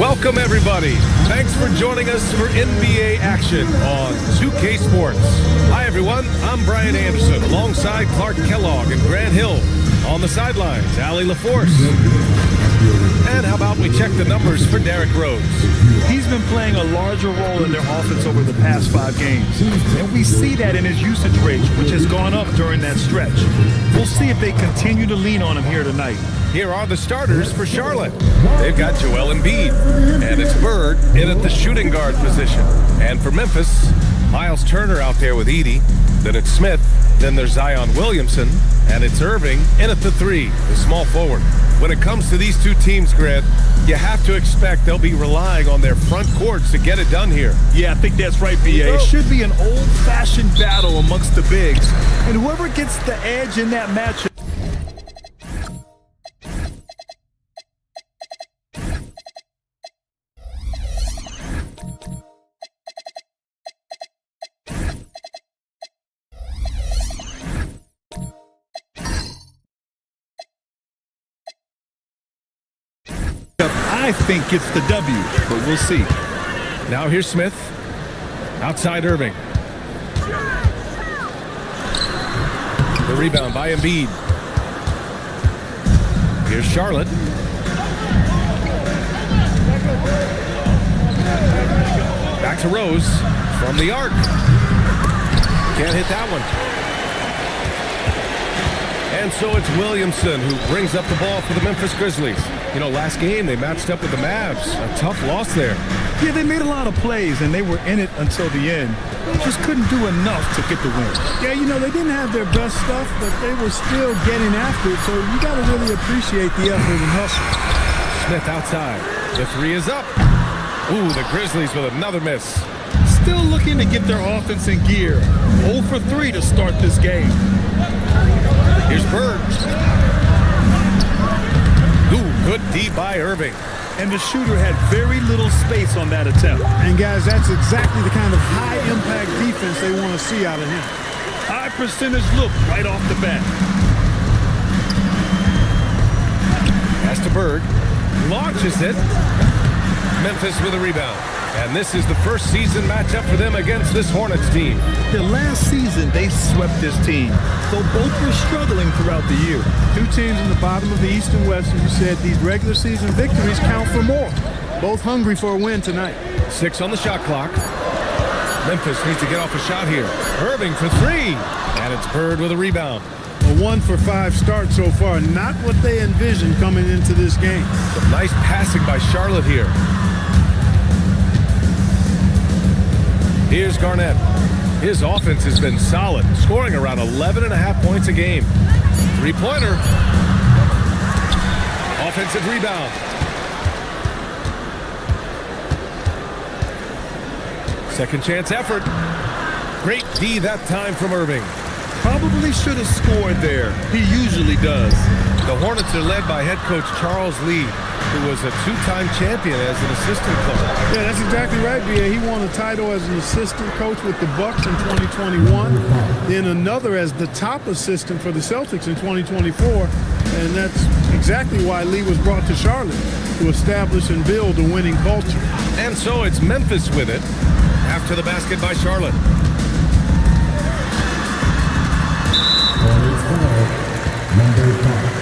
Welcome, everybody. Thanks for joining us for NBA action on 2K Sports. Hi, everyone. I'm Brian Anderson, alongside Clark Kellogg and Grant Hill. On the sidelines, Allie LaForce. And how about we check the numbers for Derrick Rose? He's been playing a larger role in their offense over the past 5 games. And we see that in his usage rate, which has gone up during that stretch. We'll see if they continue to lean on him here tonight. Here are the starters for Charlotte. They've got Joel Embiid, and it's Bird in at the shooting guard position. And for Memphis, Miles Turner out there with Edey. Then it's Smith. Then there's Zion Williamson, and it's Irving in at the 3, the small forward. When it comes to these two teams, Grant, you have to expect they'll be relying on their front courts to get it done here. Yeah, I think that's right, B.A. It should be an old-fashioned battle amongst the bigs. And whoever gets the edge in that matchup. I think it's the W, but we'll see. Now here's Smith. Outside Irving. The rebound by Embiid. Here's Charlotte. Back to Rose from the arc. Can't hit that one. And so it's Williamson who brings up the ball for the Memphis Grizzlies. You know, last game they matched up with the Mavs. A tough loss there. Yeah, they made a lot of plays, and they were in it until the end. Just couldn't do enough to get the win. Yeah, you know, they didn't have their best stuff, but they were still getting after it, so you got to really appreciate the effort and hustle. Smith outside. The 3 is up. Ooh, the Grizzlies with another miss. Still looking to get their offense in gear. 0 for 3 to start this game. Here's Bird. Ooh, good D by Irving. And the shooter had very little space on that attempt. And guys, that's exactly the kind of high-impact defense they want to see out of him. High percentage look right off the bat. Pass to Bird. Launches it. Memphis with a rebound. And this is the first season matchup for them against this Hornets team. The last season, they swept this team, though both were struggling throughout the year. Two teams in the bottom of the East and West, as you said, these regular season victories count for more. Both hungry for a win tonight. 6 on the shot clock. Memphis needs to get off a shot here. Irving for 3. And it's Bird with a rebound. A 1 for 5 start so far. Not what they envisioned coming into this game. Some nice passing by Charlotte here. Here's Garnett. His offense has been solid, scoring around 11.5 points a game. 3-pointer. Offensive rebound. Second chance effort. Great D that time from Irving. Probably should have scored there. He usually does. The Hornets are led by head coach Charles Lee, who was a 2-time champion as an assistant coach. Yeah, that's exactly right, B.A. He won a title as an assistant coach with the Bucks in 2021, then another as the top assistant for the Celtics in 2024, and that's exactly why Lee was brought to Charlotte, to establish and build a winning culture. And so it's Memphis with it after the basket by Charlotte. Number 5.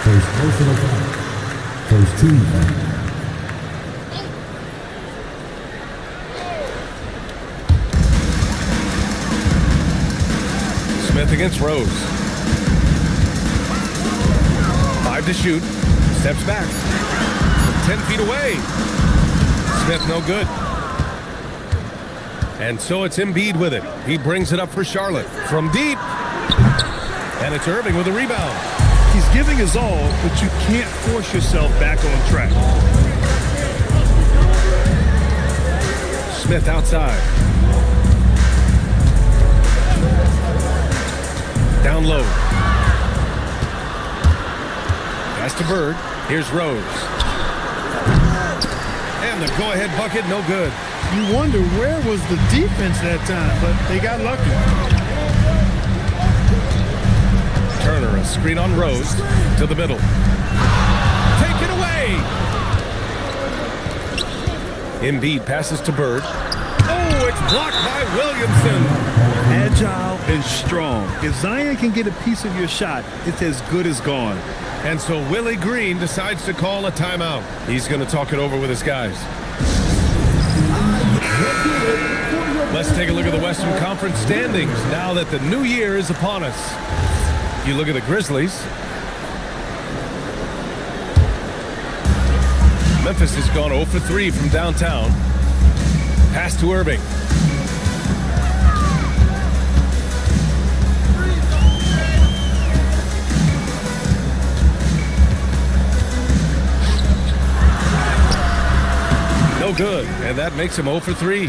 First personal foul. First team foul. Smith against Rose. 5 to shoot. Steps back. From 10 feet away. Smith no good. And so it's Embiid with it. He brings it up for Charlotte. From deep. And it's Irving with a rebound. He's giving his all, but you can't force yourself back on track. Smith outside. Down low. Pass to Bird. Here's Rose. And the go-ahead bucket, no good. You wonder where was the defense that time, but they got lucky. Turner, a screen on Rose to the middle. Take it away. Embiid passes to Bird. Oh, it's blocked by Williamson. Agile and strong. If Zion can get a piece of your shot, it's as good as gone. And so Willie Green decides to call a timeout. He's going to talk it over with his guys. Let's take a look at the Western Conference standings now that the new year is upon us. You look at the Grizzlies. Memphis has gone 0 for 3 from downtown. Pass to Irving. No good, and that makes him 0 for 3.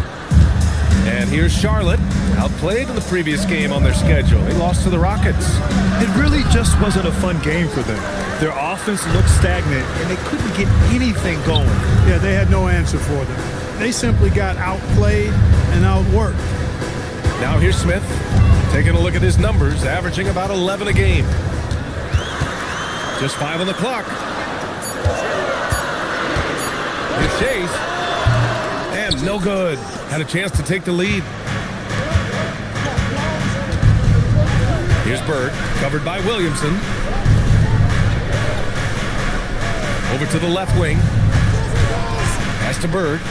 And here's Charlotte, outplayed in the previous game on their schedule. They lost to the Rockets. It really just wasn't a fun game for them. Their offense looked stagnant, and they couldn't get anything going. Yeah, they had no answer for them. They simply got outplayed and outworked. Now here's Smith, taking a look at his numbers, averaging about 11 a game. Just 5 on the clock. Here's Chase. And no good. Had a chance to take the lead. Here's Bird, covered by Williamson. Over to the left wing. Pass to Bird.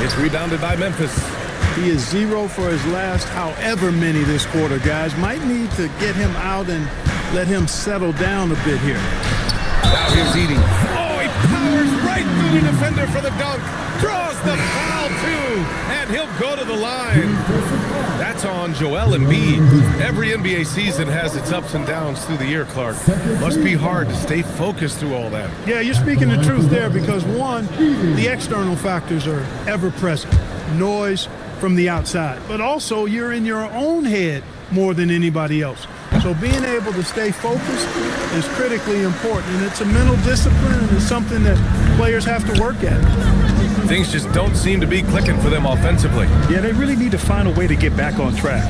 It's rebounded by Memphis. He is 0 for his last however many this quarter, guys. Might need to get him out and let him settle down a bit here. Now here's Edie. Oh, he powers right through the defender for the dunk. Draws the foul, too. And he'll go to the line. That's on Joel Embiid. Every NBA season has its ups and downs through the year, Clark. Must be hard to stay focused through all that. Yeah, you're speaking the truth there because, one, the external factors are ever present. Noise from the outside. But also, you're in your own head more than anybody else. So being able to stay focused is critically important. And it's a mental discipline, and it's something that players have to work at. Things just don't seem to be clicking for them offensively. Yeah, they really need to find a way to get back on track.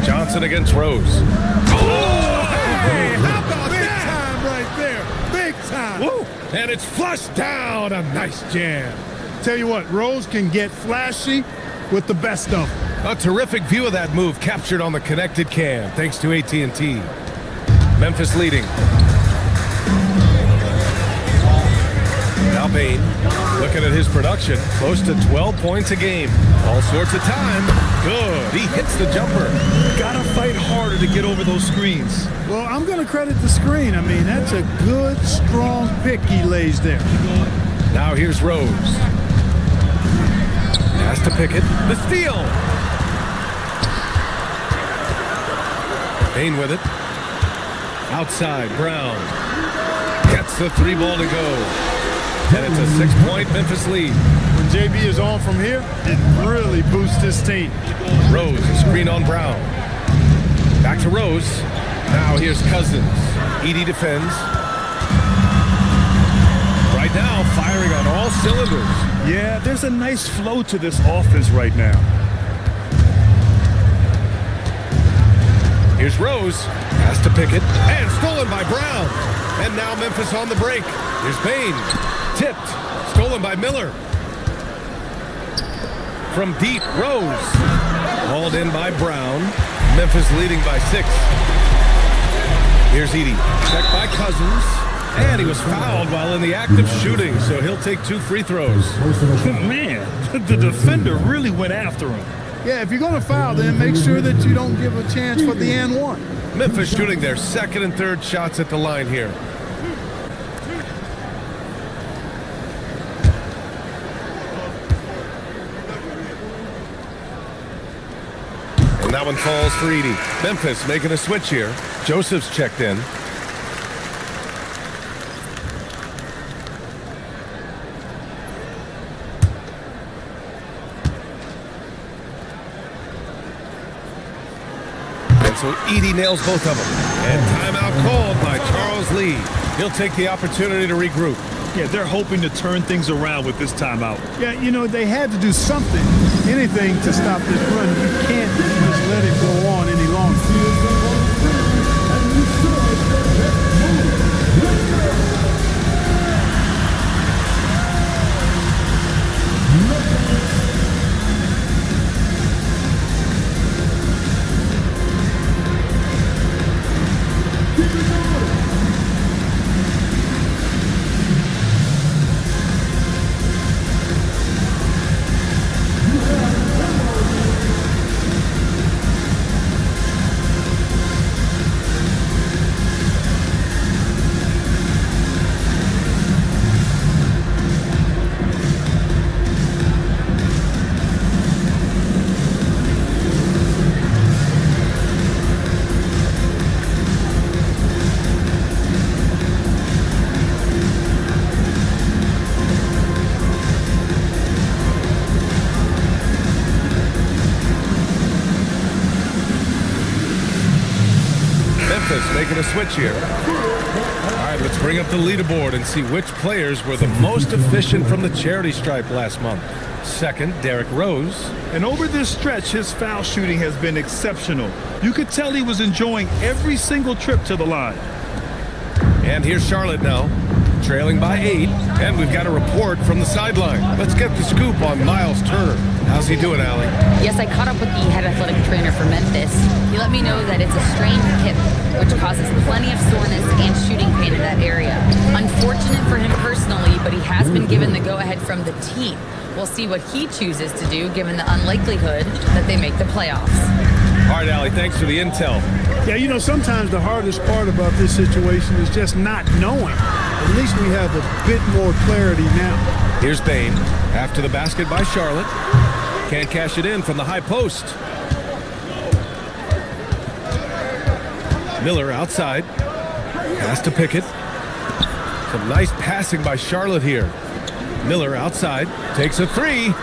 Johnson against Rose. Oh, hey, how about Big that? time right there. Big time. Woo. And it's flushed down. A nice jam. Tell you what, Rose can get flashy with the best of them. A terrific view of that move captured on the connected cam, thanks to AT&T. Memphis leading. Now Bain, looking at his production, close to 12 points a game. All sorts of time. Good. He hits the jumper. Gotta fight harder to get over those screens. Well, I'm going to credit the screen. I mean, that's a good, strong pick he lays there. Now here's Rose. Pass to Pickett. The steal. Bain with it. Outside, Brown. Gets the 3 ball to go. And it's a 6-point Memphis lead. When JB is on from here, it really boosts his team. Rose, screen on Brown. Back to Rose. Now here's Cousins. Edie defends. Right now, firing on all cylinders. Yeah, there's a nice flow to this offense right now. Here's Rose. Pass to Pickett. And stolen by Brown. And now Memphis on the break. Here's Bain. Tipped. Stolen by Miller. From deep, Rose. Hauled in by Brown. Memphis leading by 6. Here's Edie. Checked by Cousins. And he was fouled while in the act of shooting, so he'll take 2 free throws. Man, the defender really went after him. Yeah, if you're going to foul, then make sure that you don't give a chance for the and one. Memphis shooting their 2nd and 3rd shots at the line here. And that one falls for Edie. Memphis making a switch here. Joseph's checked in. So Edie nails both of them. And timeout called by Charles Lee. He'll take the opportunity to regroup. Yeah, they're hoping to turn things around with this timeout. Yeah, you know, they had to do something, anything to stop this run. You can't just let it go on any longer. Making a switch here. All right, let's bring up the leaderboard and see which players were the most efficient from the charity stripe last month. Second, Derrick Rose. And over this stretch, his foul shooting has been exceptional. You could tell he was enjoying every single trip to the line. And here's Charlotte now, trailing by 8. And we've got a report from the sideline. Let's get the scoop on Miles Turner. How's he doing, Allie? Yes, I caught up with the head athletic trainer for Memphis. He let me know that it's a strained hip, which causes plenty of soreness and shooting pain in that area. Unfortunate for him personally, but he has been given the go-ahead from the team. We'll see what he chooses to do, given the unlikelihood that they make the playoffs. All right, Allie, thanks for the intel. Yeah, you know, sometimes the hardest part about this situation is just not knowing. At least we have a bit more clarity now. Here's Bain after the basket by Charlotte. Can't cash it in from the high post. Miller outside. Pass to Pickett. Some nice passing by Charlotte here. Miller outside. Takes a three.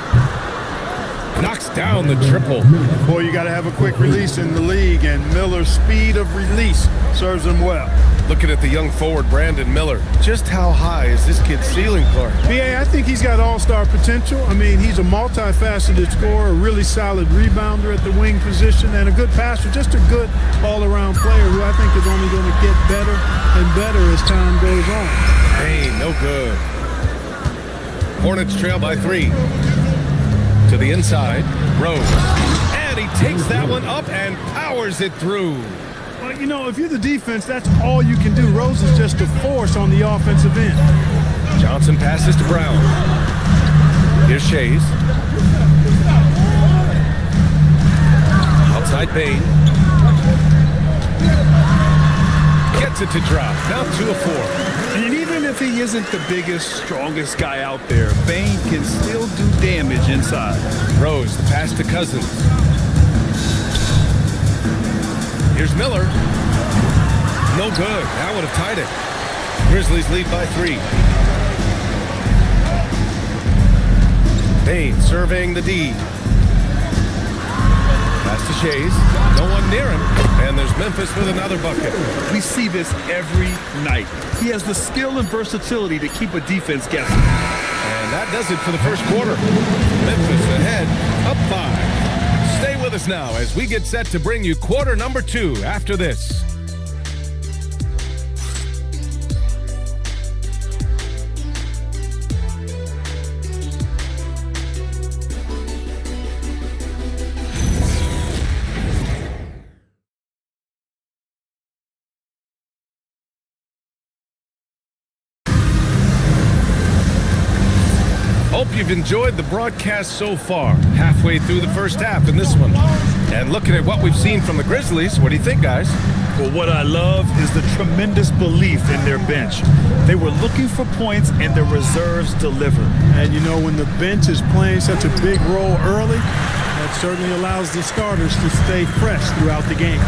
Knocks down the triple. Boy, you got to have a quick release in the league, and Miller's speed of release serves him well. Looking at the young forward, Brandon Miller. Just how high is this kid's ceiling, Clark? BA, I think he's got all-star potential. I mean, he's a multifaceted scorer, a really solid rebounder at the wing position, and a good passer, just a good all-around player who I think is only going to get better and better as time goes on. Hey, no good. Hornets trail by 3. To the inside, Rose. And he takes that one up and powers it through. Well, you know, if you're the defense, that's all you can do. Rose is just a force on the offensive end. Johnson passes to Brown. Here's Shays. Outside Bain. Gets it to drop. Now 2 of 4. And even if he isn't the biggest, strongest guy out there, Bain can still do damage inside. Rose, the pass to Cousins. Here's Miller. No good. That would have tied it. Grizzlies lead by 3. Bain surveying the D. Pass to Shays. No one near him. And there's Memphis with another bucket. We see this every night. He has the skill and versatility to keep a defense guessing. And that does it for the first quarter. Memphis ahead, up 5. Stay with us now as we get set to bring you quarter number 2 after this. Hope you've enjoyed the broadcast so far. Halfway through the first half in this one. And looking at what we've seen from the Grizzlies, what do you think, guys? Well, what I love is the tremendous belief in their bench. They were looking for points, and their reserves delivered. And you know, when the bench is playing such a big role early, that certainly allows the starters to stay fresh throughout the game.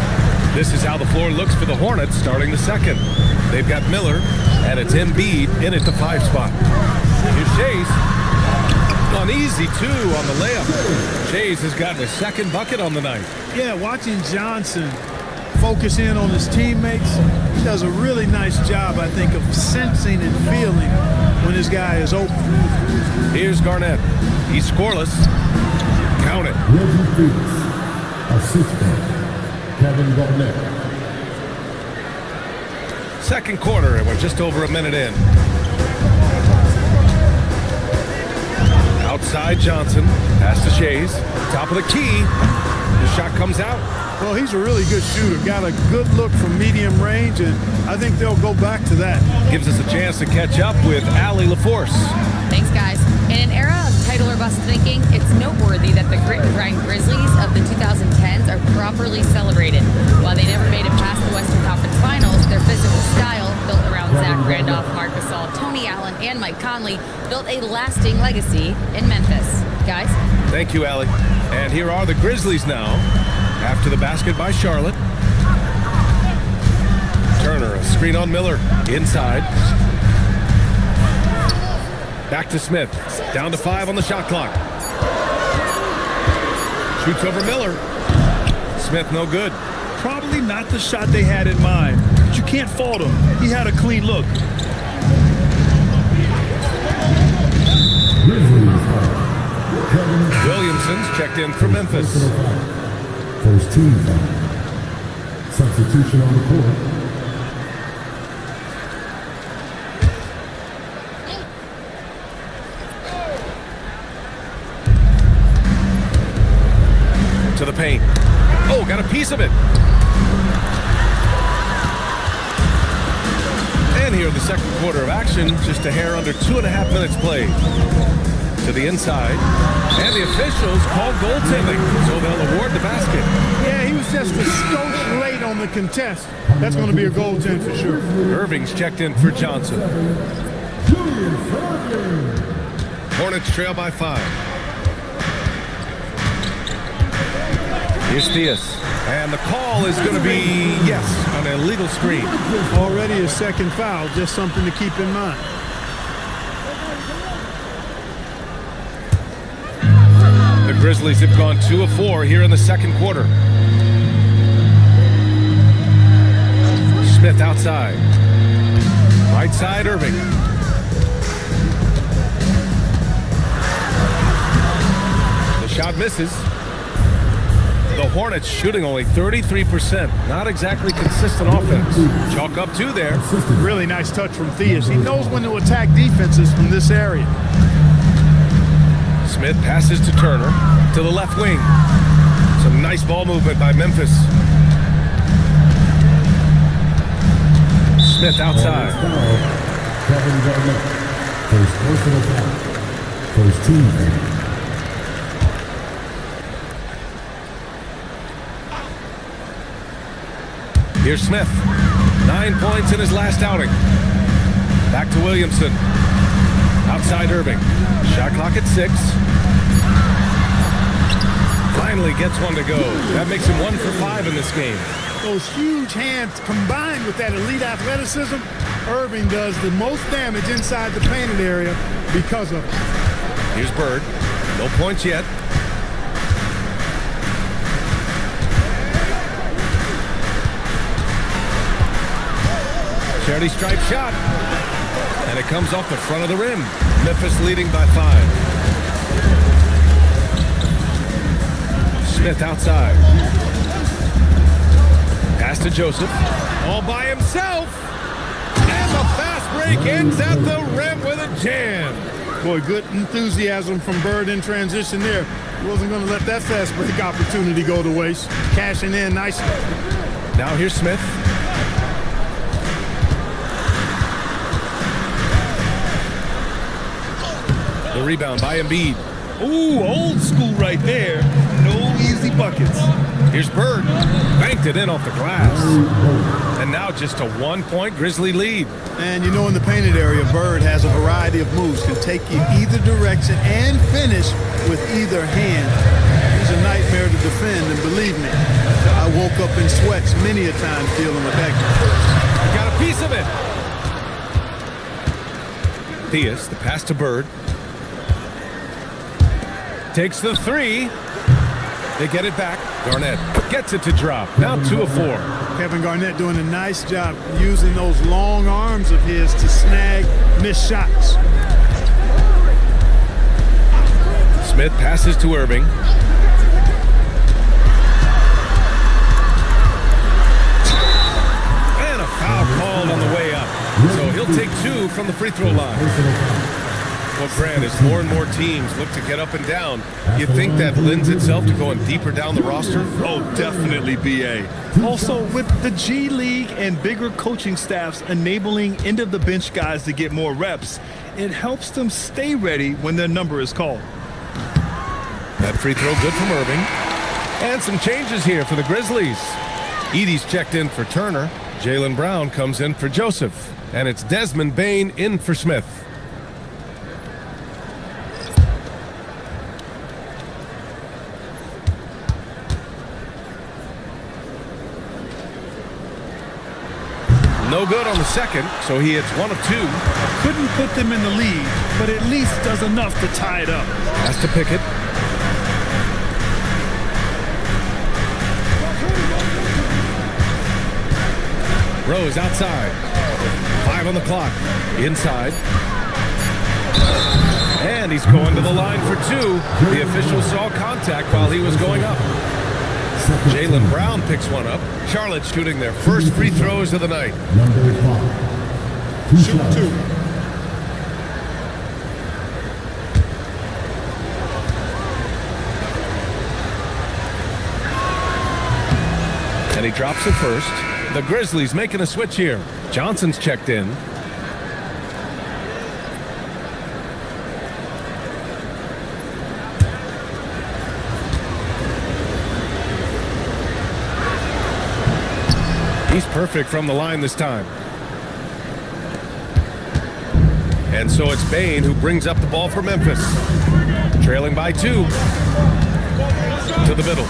This is how the floor looks for the Hornets starting the second. They've got Miller, and it's Embiid in at the 5 spot. Here's Shays. An easy 2 on the layup. Shays has gotten a second bucket on the night. Yeah, watching Johnson focus in on his teammates, he does a really nice job, I think, of sensing and feeling when his guy is open. Here's Garnett. He's scoreless. Count it. Reggie Phoenix. Assistant, Kevin Garnett. Second quarter, and we're just over a minute in. Outside Johnson. Pass to Shays. Top of the key. The shot comes out. Well, he's a really good shooter. Got a good look from medium range, and I think they'll go back to that. Gives us a chance to catch up with Allie LaForce. Thanks, guys. In an era of title or bust thinking, it's noteworthy that the grit and grind Grizzlies of the 2010s are properly celebrated. While they never made it past the Western Conference Finals, their physical style, built around Zach Randolph, Marc Gasol, Tony Allen, and Mike Conley, built a lasting legacy in Memphis. Guys? Thank you, Allie. And here are the Grizzlies now, after the basket by Charlotte. Turner, a screen on Miller, inside. Back to Smith, down to 5 on the shot clock. Shoots over Miller. Smith, no good. Probably not the shot they had in mind, but you can't fault him. He had a clean look. Williamson's checked in for Memphis. First team foul. Substitution on the court. To the paint. Oh, got a piece of it. And here in the second quarter of action, just a hair under 2.5 minutes played. To the inside. And the officials call goaltending, so they'll award the basket. Yeah, he was just a skosh late on the contest. That's going to be a goaltend for sure. Irving's checked in for Johnson. Hornets trail by 5. Here's Theus. And the call is going to be, yes, an illegal screen. Already a second foul, just something to keep in mind. The Grizzlies have gone 2 of 4 here in the second quarter. Smith outside. Right side, Irving. The shot misses. The Hornets shooting only 33%. Not exactly consistent offense. Chalk up 2 there. Really nice touch from Theus. He knows when to attack defenses from this area. Smith passes to Turner to the left wing. Some nice ball movement by Memphis. Smith outside. Kevin Garnett. First personal foul. First team foul. Here's Smith. 9 points in his last outing. Back to Williamson. Outside Irving. Shot clock at 6. Finally gets one to go. That makes him 1 for 5 in this game. Those huge hands combined with that elite athleticism, Irving does the most damage inside the painted area because of it. Here's Bird. No points yet. Charity stripe shot. And it comes off the front of the rim. Memphis leading by 5. Smith outside. Pass to Joseph. All by himself. And the fast break ends at the rim with a jam. Boy, good enthusiasm from Bird in transition there. He wasn't going to let that fast break opportunity go to waste. Cashing in nicely. Now here's Smith. The rebound by Embiid. Ooh, old school right there. No easy buckets. Here's Bird. Banked it in off the glass. And now just a 1-point Grizzly lead. And you know, in the painted area, Bird has a variety of moves. Can take you either direction and finish with either hand. He's a nightmare to defend, and believe me, I woke up in sweats many a time dealing with that guy. He got a piece of it. Theus, the pass to Bird. Takes the 3. They get it back. Garnett gets it to drop. Now 2 of 4. Kevin Garnett doing a nice job using those long arms of his to snag missed shots. Smith passes to Irving. And a foul called on the way up. So he'll take 2 from the free throw line. Well, Grant, as more and more teams look to get up and down, you think that lends itself to going deeper down the roster? Oh, definitely, BA. Also, with the G League and bigger coaching staffs enabling end-of-the-bench guys to get more reps, it helps them stay ready when their number is called. That free throw good from Irving. And some changes here for the Grizzlies. Edey's checked in for Turner. Jaylen Brown comes in for Joseph. And it's Desmond Bane in for Smith. No good on the second, so he hits 1 of 2. Couldn't put them in the lead, but at least does enough to tie it up. Has to pick it. Rose outside. 5 on the clock. Inside. And he's going to the line for 2. The official saw contact while he was going up. Jaylen Brown picks one up. Charlotte shooting their first free throws of the night. Number 5. Shoot 2. And he drops it first. The Grizzlies making a switch here. Johnson's checked in. He's perfect from the line this time. And so it's Bane who brings up the ball for Memphis. Trailing by 2. To the middle.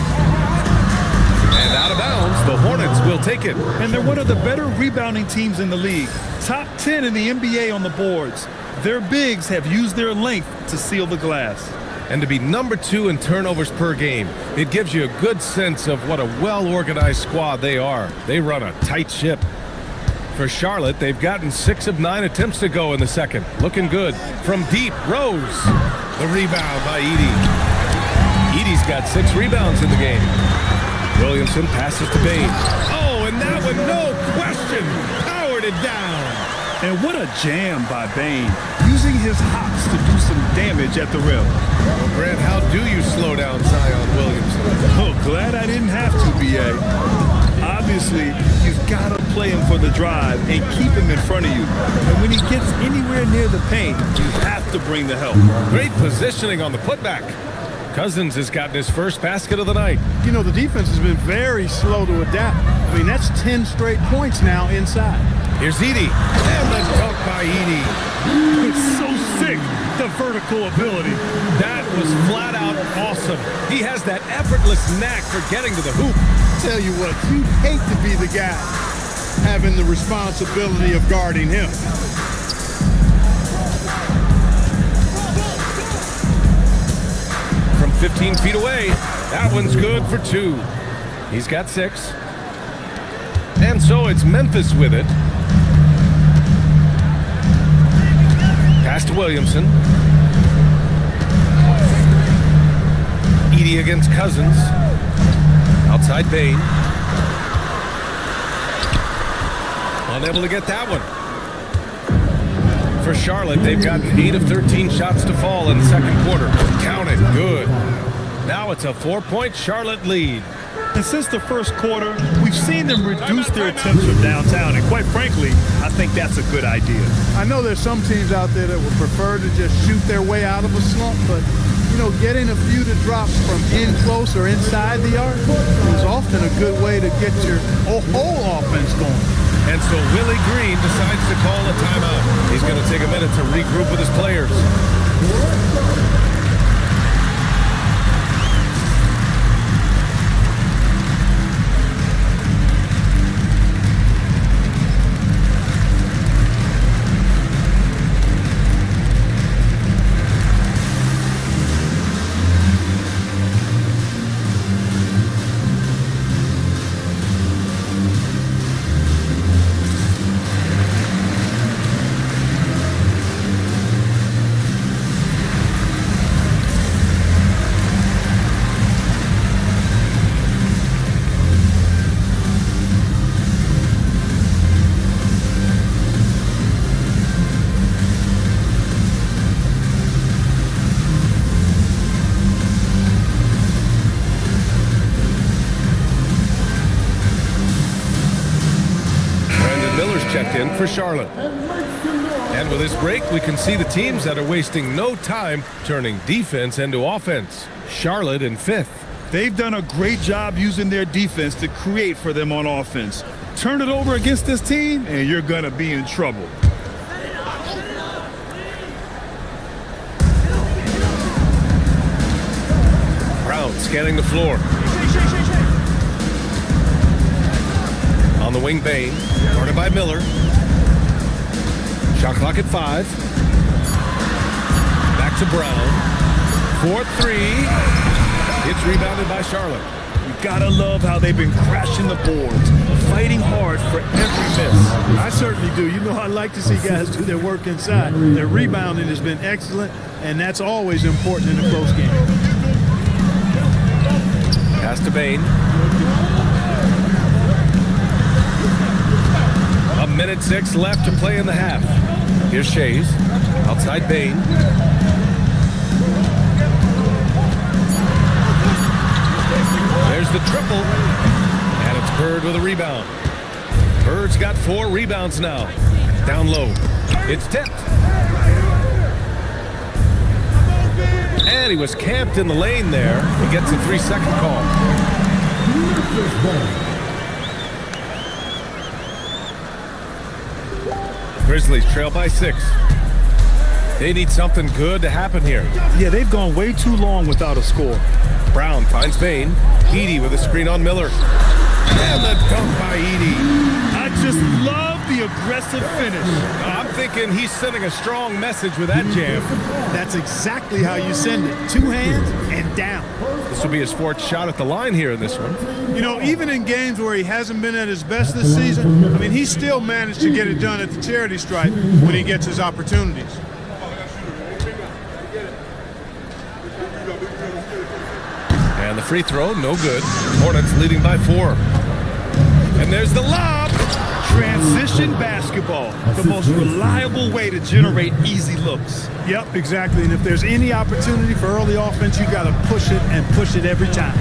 And out of bounds, the Hornets will take it. And they're one of the better rebounding teams in the league. Top 10 in the NBA on the boards. Their bigs have used their length to seal the glass. And to be number 2 in turnovers per game, it gives you a good sense of what a well-organized squad they are. They run a tight ship. For Charlotte, they've gotten 6 of 9 attempts to go in the second. Looking good. From deep, Rose. The rebound by Edey. Edey's got 6 rebounds in the game. Williamson passes to Bane. Oh, and that one, no question, powered it down. And what a jam by Bane, using his hops to do some damage at the rim. Well, Grant, how do you slow down Zion Williamson? Oh, glad I didn't have to, BA. Obviously, you've got to play him for the drive and keep him in front of you. And when he gets anywhere near the paint, you have to bring the help. Great positioning on the putback. Cousins has gotten his first basket of the night. You know, the defense has been very slow to adapt. I mean, that's 10 straight points now inside. Here's Edey. And the dunk by Edey. It's so sick, the vertical ability. That was flat out awesome. He has that effortless knack for getting to the hoop. Tell you what, you'd hate to be the guy having the responsibility of guarding him. From 15 feet away, that one's good for 2. He's got 6. And so it's Memphis with it. Pass to Williamson. Edey against Cousins. Outside Bane. Unable to get that one. For Charlotte, they've gotten 8 of 13 shots to fall in the second quarter. Count it, good. Now it's a 4-point Charlotte lead. And since the first quarter, we've seen them reduce their attempts from downtown. And quite frankly, I think that's a good idea. I know there's some teams out there that would prefer to just shoot their way out of a slump, but, you know, getting a few to drops from in close or inside the arc is often a good way to get your whole offense going. And so Willie Green decides to call a timeout. He's going to take a minute to regroup with his players. for Charlotte. And with this break, we can see the teams that are wasting no time turning defense into offense. Charlotte in 5th. They've done a great job using their defense to create for them on offense. Turn it over against this team, and you're going to be in trouble. Brown scanning the floor. On the wing, Bain. Guarded by Miller. Shot clock at 5. Back to Brown. 4-3. It's rebounded by Charlotte. You gotta love how they've been crashing the boards, fighting hard for every miss. I certainly do. You know, I like to see guys do their work inside. Their rebounding has been excellent, and that's always important in a close game. Pass to Bain. 1:06 left to play in the half. Here's Shays. Outside Bain. There's the triple. And it's Bird with a rebound. Bird's got 4 rebounds now. Down low. It's tipped. And he was camped in the lane there. He gets a 3-second call. Grizzlies trail by 6. They need something good to happen here. Yeah, they've gone way too long without a score. Brown finds Bain. Edie with a screen on Miller. And the dunk by Edie. I just love the aggressive finish. I'm thinking he's sending a strong message with that jam. That's exactly how you send it. 2 hands and down. This will be his 4th shot at the line here in this one. You know, even in games where he hasn't been at his best this season, I mean, he still managed to get it done at the charity stripe when he gets his opportunities. And the free throw, no good. Hornets leading by 4. And there's the lob. Transition basketball, the most reliable way to generate easy looks. Yep, exactly. And if there's any opportunity for early offense, you got to push it and push it every time.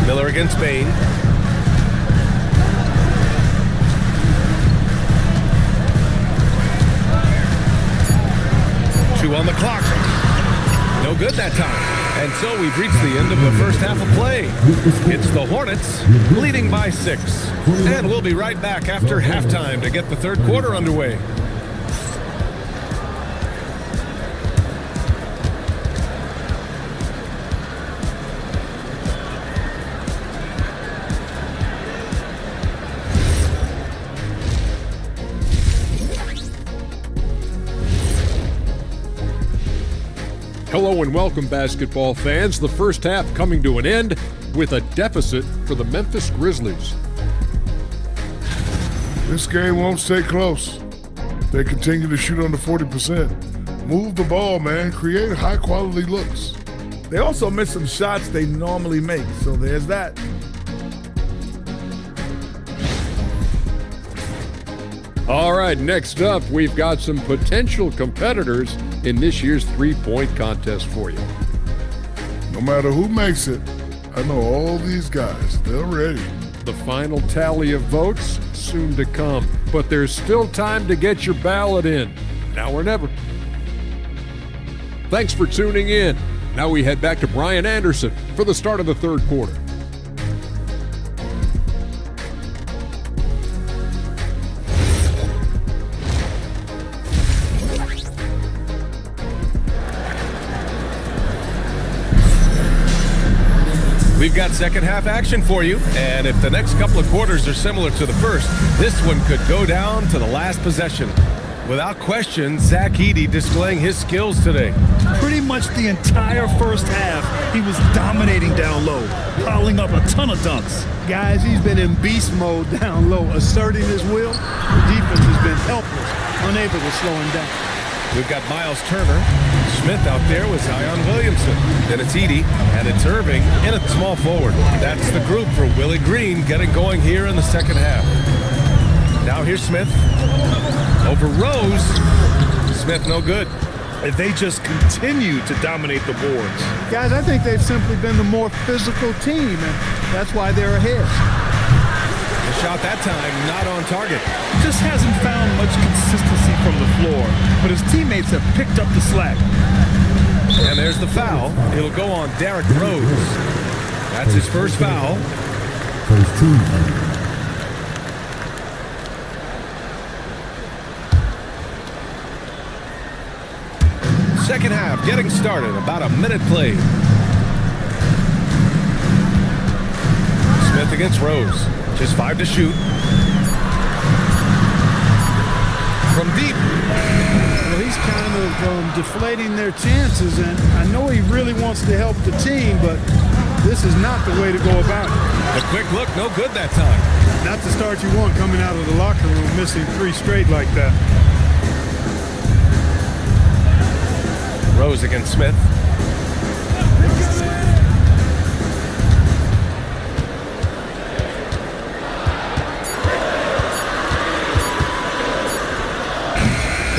Miller against Bain. Two on the clock. No good that time. And so we've reached the end of the first half of play. It's the Hornets leading by 6. And we'll be right back after halftime to get the third quarter underway. Hello and welcome, basketball fans. The first half coming to an end with a deficit for the Memphis Grizzlies. This game won't stay close. They continue to shoot under 40%. Move the ball, man. Create high-quality looks. They also miss some shots they normally make, so there's that. All right, next up, we've got some potential competitors in this year's three-point contest for you. No matter who makes it, I know all these guys. They're ready. The final tally of votes soon to come, but there's still time to get your ballot in. Now or never. Thanks for tuning in. Now we head back to Brian Anderson for the start of the third quarter. We've got second half action for you, and if the next couple of quarters are similar to the first, this one could go down to the last possession. Without question, Zach Edey displaying his skills today. Pretty much the entire first half, he was dominating down low, piling up a ton of dunks. Guys, he's been in beast mode down low, asserting his will. The defense has been helpless, unable to slow him down. We've got Miles Turner. Smith out there with Zion Williamson. Then it's Edey, and it's Irving in a small forward. That's the group for Willie Green getting going here in the second half. Now here's Smith. Over Rose. Smith no good. And they just continue to dominate the boards. Guys, I think they've simply been the more physical team, and that's why they're ahead. The shot that time not on target. Just hasn't found much consistency from the floor, but his teammates have picked up the slack. And there's the foul. It'll go on Derrick Rose. That's his first foul. First team. Second half getting started. About a minute played. Smith against Rose. Just 5 to shoot. From deep. Well, he's kind of deflating their chances, and I know he really wants to help the team, but this is not the way to go about it. A quick look, no good that time. Not the start you want coming out of the locker room, missing 3 straight like that. Rose against Smith.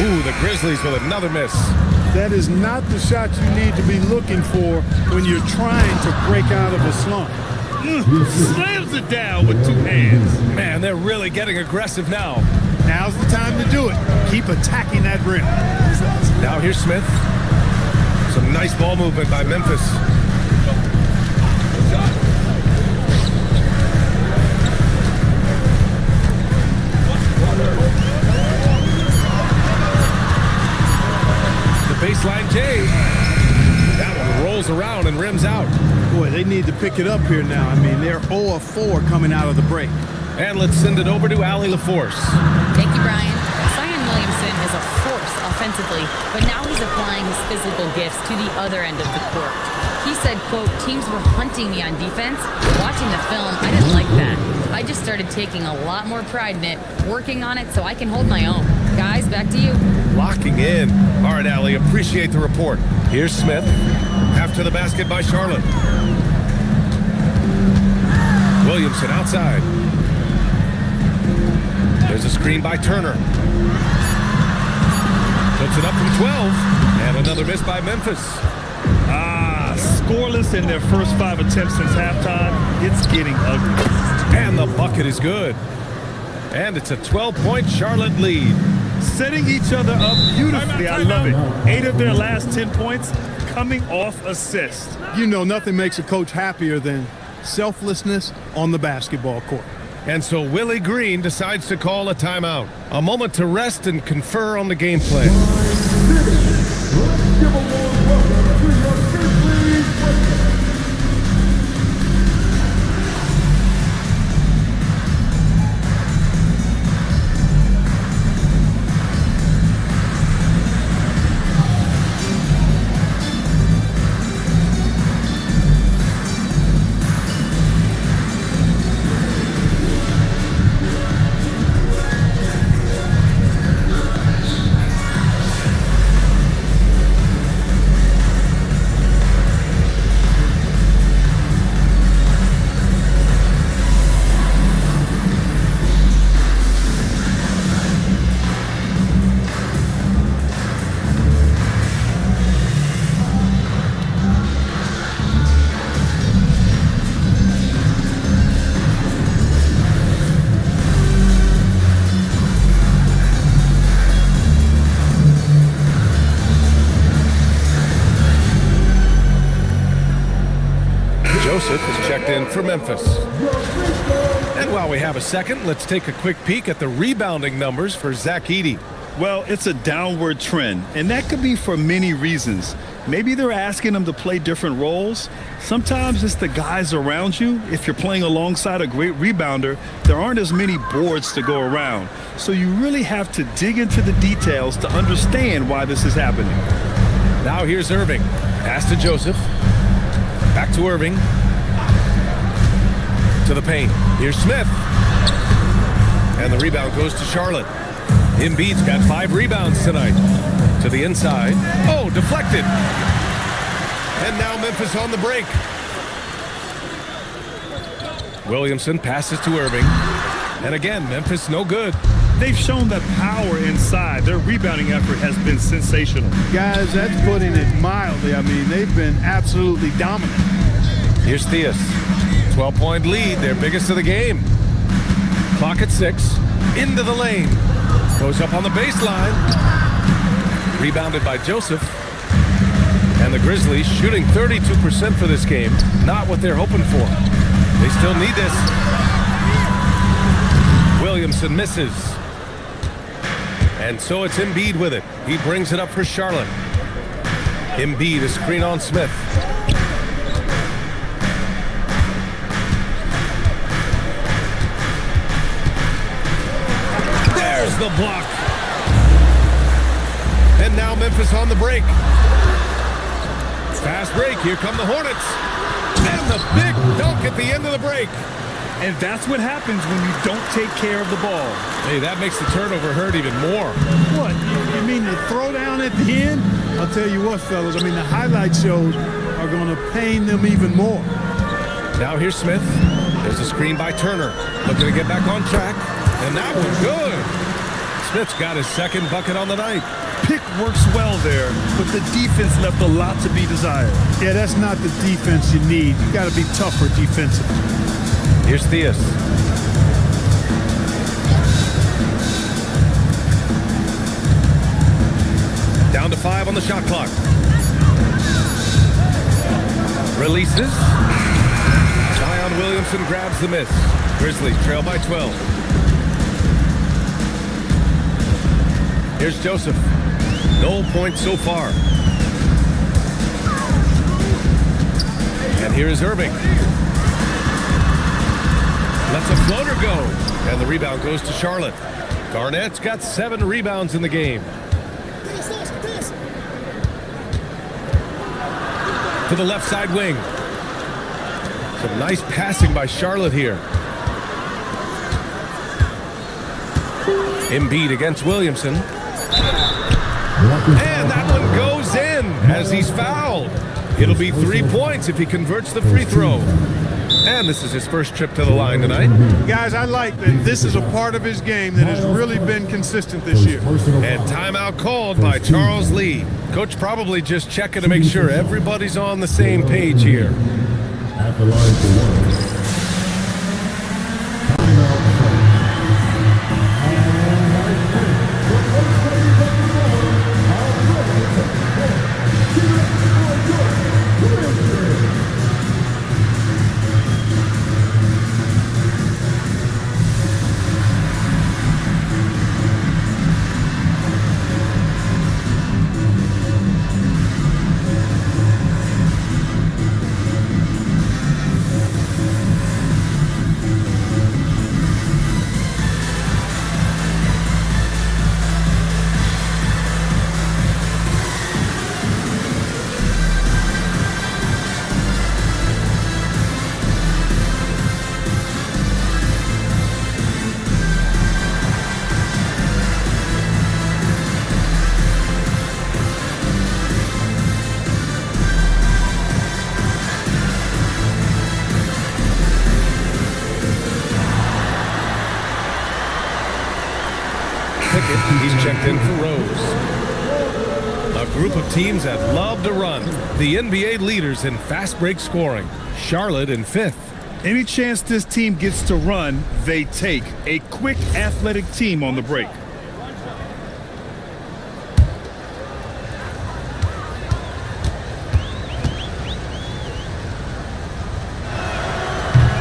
Ooh, the Grizzlies with another miss. That is not the shot you need to be looking for when you're trying to break out of a slump. Slams it down with 2 hands. Man, they're really getting aggressive now. Now's the time to do it. Keep attacking that rim. Now here's Smith. Some nice ball movement by Memphis. The baseline J. That one rolls around and rims out. Boy, they need to pick it up here now. I mean, they're 0 of 4 coming out of the break. And let's send it over to Allie LaForce. Thank you, Brian. Zion Williamson is a force offensively, but now he's applying his physical gifts to the other end of the court. He said, quote, teams were hunting me on defense. Watching the film, I didn't like that. I just started taking a lot more pride in it, working on it so I can hold my own. Guys, back to you. Locking in. All right, Allie, appreciate the report. Here's Smith. After the basket by Charlotte. Williamson outside. There's a screen by Turner. Puts it up from 12. And another miss by Memphis. Scoreless in their first 5 attempts since halftime. It's getting ugly. And the bucket is good. And it's a 12-point Charlotte lead. Setting each other up beautifully. I love it. 8 of their last 10 points coming off assists. You know, nothing makes a coach happier than selflessness on the basketball court. And so Willie Green decides to call a timeout. A moment to rest and confer on the game plan. Joseph is checked in for Memphis. And while we have a second, let's take a quick peek at the rebounding numbers for Zach Edey. Well, it's a downward trend, and that could be for many reasons. Maybe they're asking them to play different roles. Sometimes it's the guys around you. If you're playing alongside a great rebounder, there aren't as many boards to go around. So you really have to dig into the details to understand why this is happening. Now here's Irving. Pass to Joseph. Back to Irving. To the paint. Here's Smith. And the rebound goes to Charlotte. Embiid's got 5 rebounds tonight. To the inside. Oh, deflected. And now Memphis on the break. Williamson passes to Irving. And again, Memphis no good. They've shown that power inside. Their rebounding effort has been sensational. Guys, that's putting it mildly. I mean, they've been absolutely dominant. Here's Theus. 12-point lead, their biggest of the game. Clock at 6. Into the lane. Goes up on the baseline. Rebounded by Joseph. And the Grizzlies shooting 32% for this game. Not what they're hoping for. They still need this. Williamson misses. And so it's Embiid with it. He brings it up for Charlotte. Embiid, a screen on Smith. There's the block. And now Memphis on the break. Fast break. Here come the Hornets. And the big dunk at the end of the break. And that's what happens when you don't take care of the ball. Hey, that makes the turnover hurt even more. What? You mean the throwdown at the end? I'll tell you what, fellas. I mean, the highlight shows are going to pain them even more. Now here's Smith. There's a screen by Turner. Looking to get back on track. And that was good. Smith's got his second bucket on the night. Pick works well there, but the defense left a lot to be desired. Yeah, that's not the defense you need. You got to be tougher defensively. Here's Theus. Down to 5 on the shot clock. Releases. Zion Williamson grabs the miss. Grizzlies trail by 12. Here's Joseph. No points so far. And here is Irving. Lets a floater go. And the rebound goes to Charlotte. Garnett's got 7 rebounds in the game. To the left side wing. Some nice passing by Charlotte here. Embiid against Williamson. And that one goes in as he's fouled. It'll be 3 points if he converts the free throw. And this is his first trip to the line tonight. Guys, I like that this is a part of his game that has really been consistent this year. And timeout called by Charles Lee. Coach probably just checking to make sure everybody's on the same page here. At the line for one. He's checked in for Rose. A group of teams that love to run. The NBA leaders in fast break scoring. Charlotte in 5th. Any chance this team gets to run, they take. A quick, athletic team on the break.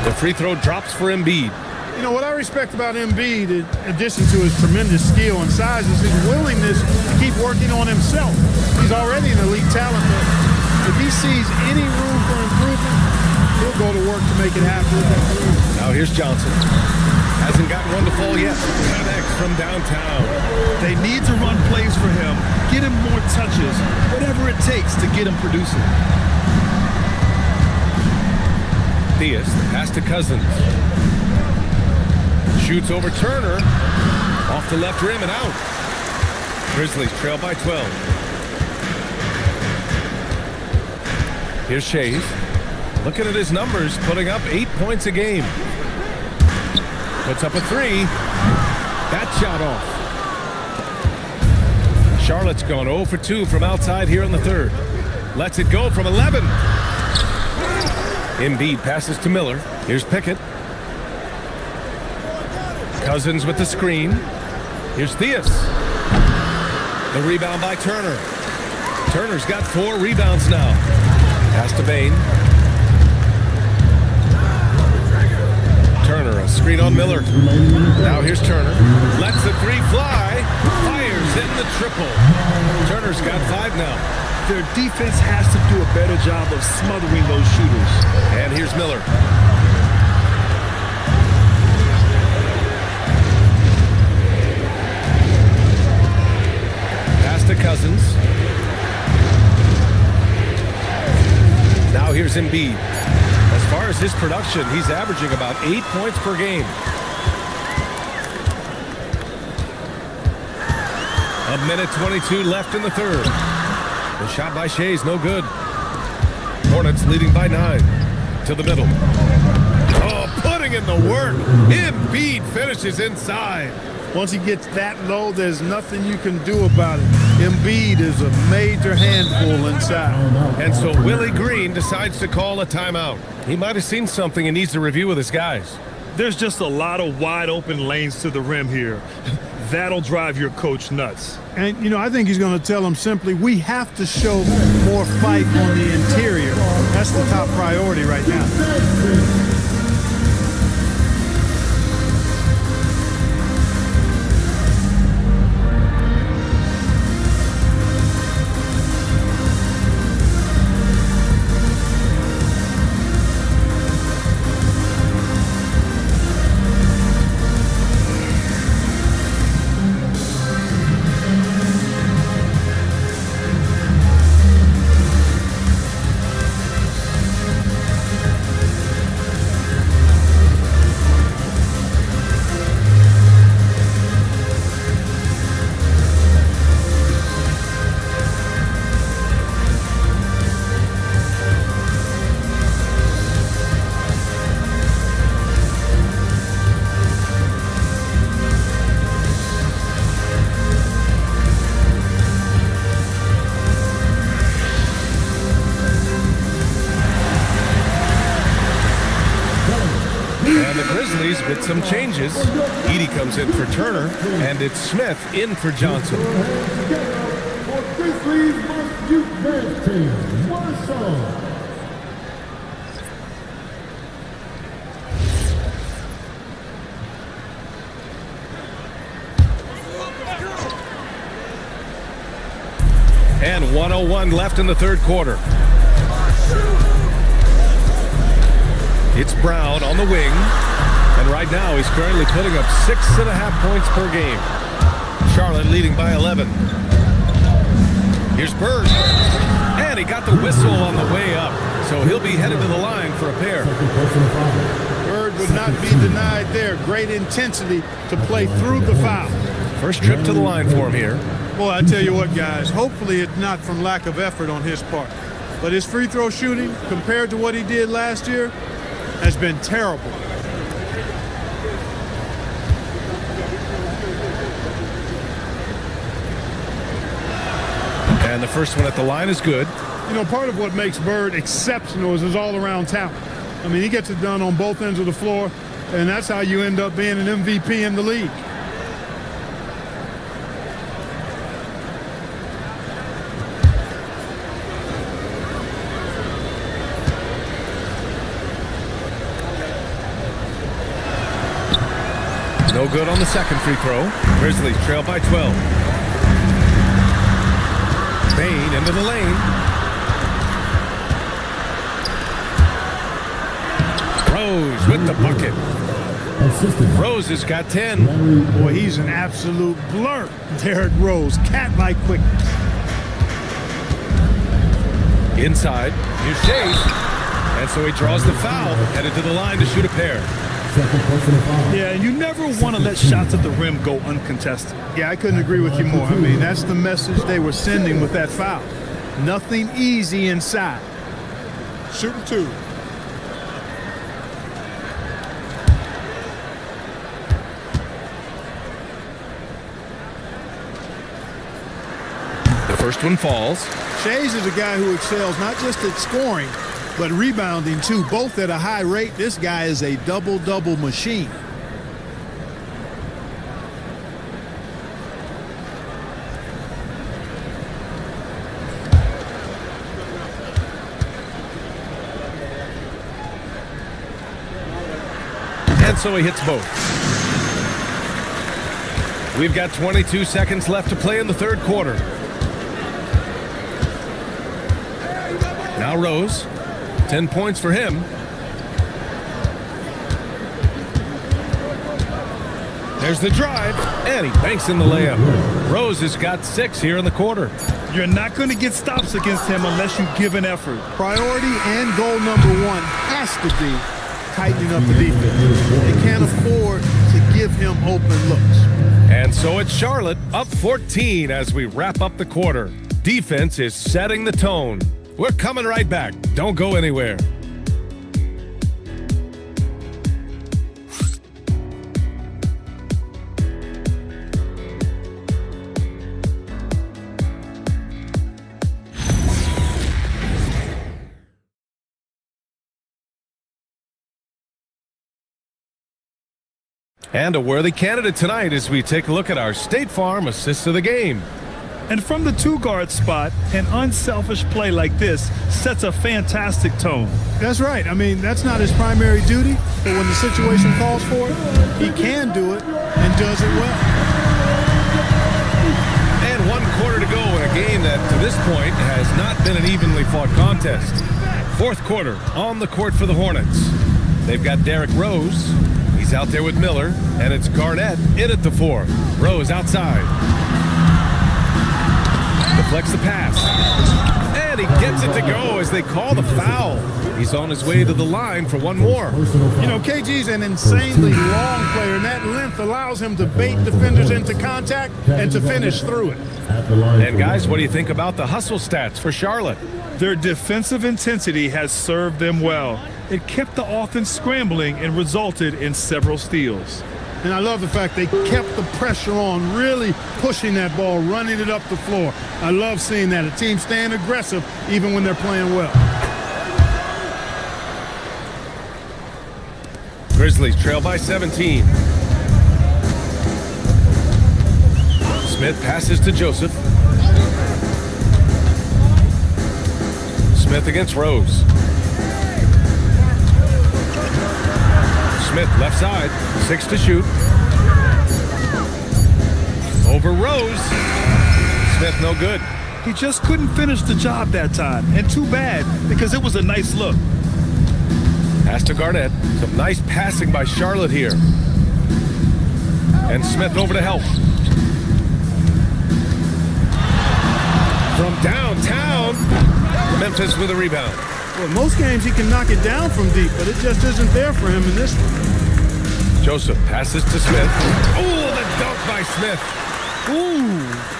The free throw drops for Embiid. You know, what I respect about Embiid, in addition to his tremendous skill and size, is his willingness to keep working on himself. He's already an elite talent, but if he sees any room for improvement, he'll go to work to make it happen. Now here's Johnson. Hasn't gotten one to fall yet. Connects from downtown. They need to run plays for him, get him more touches, whatever it takes to get him producing. Theus, the pass to Cousins. Shoots over Turner. Off the left rim and out. Grizzlies trail by 12. Here's Shays. Looking at his numbers, putting up 8 points a game. Puts up a 3. That shot off. Charlotte's gone 0 for 2 from outside here in the third. Lets it go from 11. Embiid passes to Miller. Here's Pickett. Cousins with the screen. Here's Theus. The rebound by Turner. Turner's got 4 rebounds now. Pass to Bain. Turner, a screen on Miller. Now here's Turner. Lets the 3 fly. Fires in the triple. Turner's got 5 now. Their defense has to do a better job of smothering those shooters. And here's Miller. Pass to Cousins. Now here's Embiid. As far as his production, he's averaging about 8 points per game. A minute 22 left in the third. The shot by Shea's no good. Hornets leading by 9. To the middle. Oh, putting in the work. Embiid finishes inside. Once he gets that low, there's nothing you can do about it. Embiid is a major handful inside. And so Willie Green decides to call a timeout. He might have seen something and needs to review with his guys. There's just a lot of wide open lanes to the rim here. That'll drive your coach nuts. And, you know, I think he's going to tell them simply, we have to show more fight on the interior. That's the top priority right now. And the Grizzlies with some changes. Edey comes in for Turner, and it's Smith in for Johnson. For Grizzlies must Duke bench team, Marshall. And 1:01 left in the third quarter. It's Brown on the wing. And right now he's currently putting up 6.5 points per game. Charlotte leading by 11. Here's Bird. And he got the whistle on the way up. So he'll be headed to the line for a pair. Bird would not be denied there. Great intensity to play through the foul. First trip to the line for him here. Boy, I tell you what, guys, hopefully it's not from lack of effort on his part. But his free throw shooting, compared to what he did last year, has been terrible. And the first one at the line is good. You know, part of what makes Bird exceptional is his all-around talent. I mean, he gets it done on both ends of the floor, and that's how you end up being an MVP in the league. No good on the second free throw. Grizzlies trail by 12. Bain into the lane. Rose with the bucket. Rose has got 10. Boy, he's an absolute blur. Derrick Rose, cat-like quickness. Inside, here's Shea. And so he draws the foul, headed to the line to shoot a pair. Yeah, and you never want to let shots at the rim go uncontested. Yeah, I couldn't agree with you more. I mean, that's the message they were sending with that foul. Nothing easy inside. Shooting two. The first one falls. Shea's is a guy who excels not just at scoring, but rebounding too, both at a high rate. This guy is a double-double machine. And so he hits both. We've got 22 seconds left to play in the third quarter. Now Rose, 10 points for him. There's the drive, and he banks in the layup. Rose has got 6 here in the quarter. You're not going to get stops against him unless you give an effort. Priority and goal number one has to be tightening up the defense. They can't afford to give him open looks. And so it's Charlotte up 14 as we wrap up the quarter. Defense is setting the tone. We're coming right back. Don't go anywhere. And a worthy candidate tonight as we take a look at our State Farm assist of the game. And from the two-guard spot, an unselfish play like this sets a fantastic tone. That's right. I mean, that's not his primary duty, but when the situation calls for it, he can do it and does it well. And 1 quarter to go in a game that, to this point, has not been an evenly fought contest. Fourth quarter on the court for the Hornets. They've got Derrick Rose. He's out there with Miller, and it's Garnett in at the 4. Rose outside. Deflects the pass. And he gets it to go as they call the foul. He's on his way to the line for one more. You know, KG's an insanely long player, and that length allows him to bait defenders into contact and to finish through it. And guys, what do you think about the hustle stats for Charlotte? Their defensive intensity has served them well. It kept the offense scrambling and resulted in several steals. And I love the fact they kept the pressure on, really pushing that ball, running it up the floor. I love seeing that. A team staying aggressive even when they're playing well. Grizzlies trail by 17. Smith passes to Joseph. Smith against Rose. Smith left side, 6 to shoot. Over Rose. Smith no good. He just couldn't finish the job that time, and too bad because it was a nice look. Pass to Garnett. Some nice passing by Charlotte here. And Smith over to help. From downtown, Memphis with a rebound. Well, most games he can knock it down from deep, but it just isn't there for him in this one. Joseph passes to Smith. Oh, the dunk by Smith. Ooh,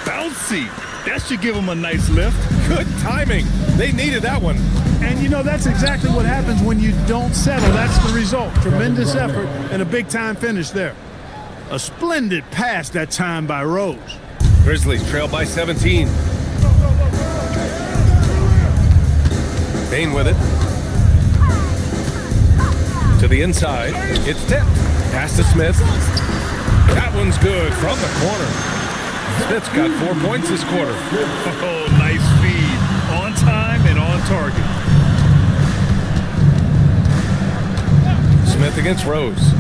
bouncy. That should give him a nice lift. Good timing. They needed that one. And, you know, that's exactly what happens when you don't settle. That's the result. Tremendous effort and a big-time finish there. A splendid pass that time by Rose. Grizzlies trail by 17. Bain with it. To the inside. It's tipped. Pass to Smith. That one's good from the corner. Smith's got 4 points this quarter. Oh, nice feed. On time and on target. Smith against Rose.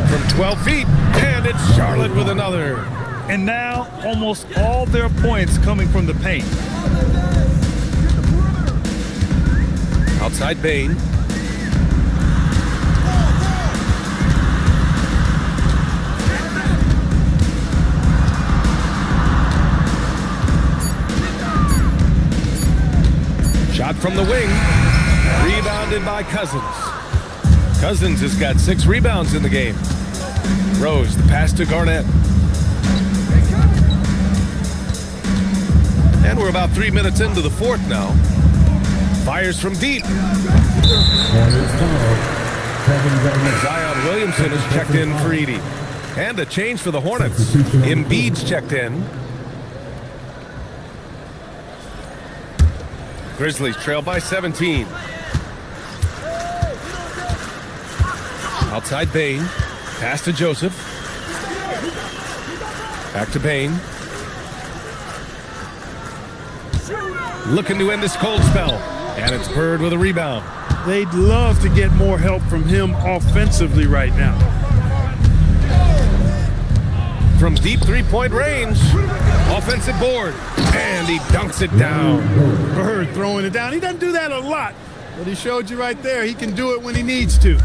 From 12 feet. And it's Charlotte with another. And now, almost all their points coming from the paint. Outside Bain. Shot from the wing. Rebounded by Cousins. Cousins has got 6 rebounds in the game. Rose, the pass to Garnett. And we're about 3 minutes into the fourth now. Fires from deep. Zion Williamson has checked in for Edie. And a change for the Hornets. Embiid's checked in. Grizzlies trail by 17. Outside Bain. Pass to Joseph. Back to Bain. looking to end this cold spell. And it's Bird with a rebound. They'd love to get more help from him offensively right now. From deep three-point range, offensive board, and he dunks it down. Bird throwing it down. He doesn't do that a lot, but he showed you right there. He can do it when he needs to.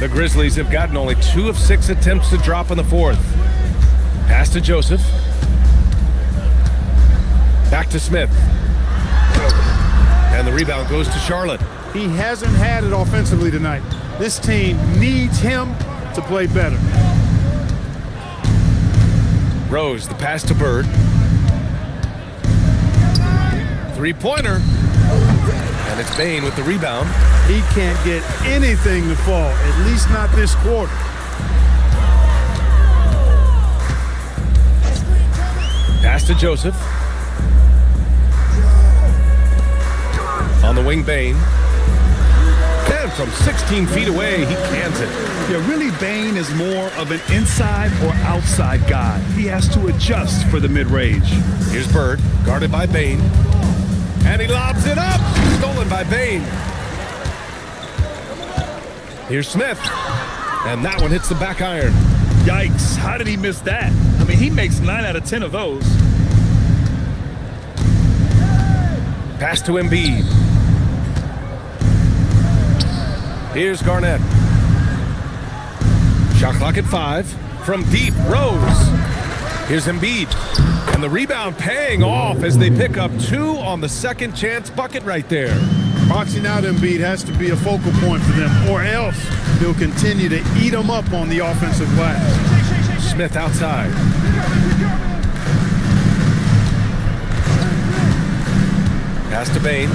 The Grizzlies have gotten only 2 of 6 attempts to drop in the fourth. Pass to Joseph. Back to Smith. And the rebound goes to Charlotte. He hasn't had it offensively tonight. This team needs him to play better. Rose, the pass to Bird. Three-pointer. And it's Bain with the rebound. He can't get anything to fall, at least not this quarter. Pass to Joseph. On the wing, Bain. And from 16 feet away, he cans it. Yeah, really, Bain is more of an inside or outside guy. He has to adjust for the mid-range. Here's Bird, guarded by Bain. And he lobs it up! Stolen by Bain. Here's Smith. And that one hits the back iron. Yikes, how did he miss that? I mean, he makes 9 out of 10 of those. Pass to Embiid. Here's Garnett. Shot clock at 5. From deep, Rose. Here's Embiid. And the rebound paying off as they pick up 2 on the second chance bucket right there. Boxing out Embiid has to be a focal point for them, or else they'll continue to eat them up on the offensive glass. Smith outside. Pass to Bain.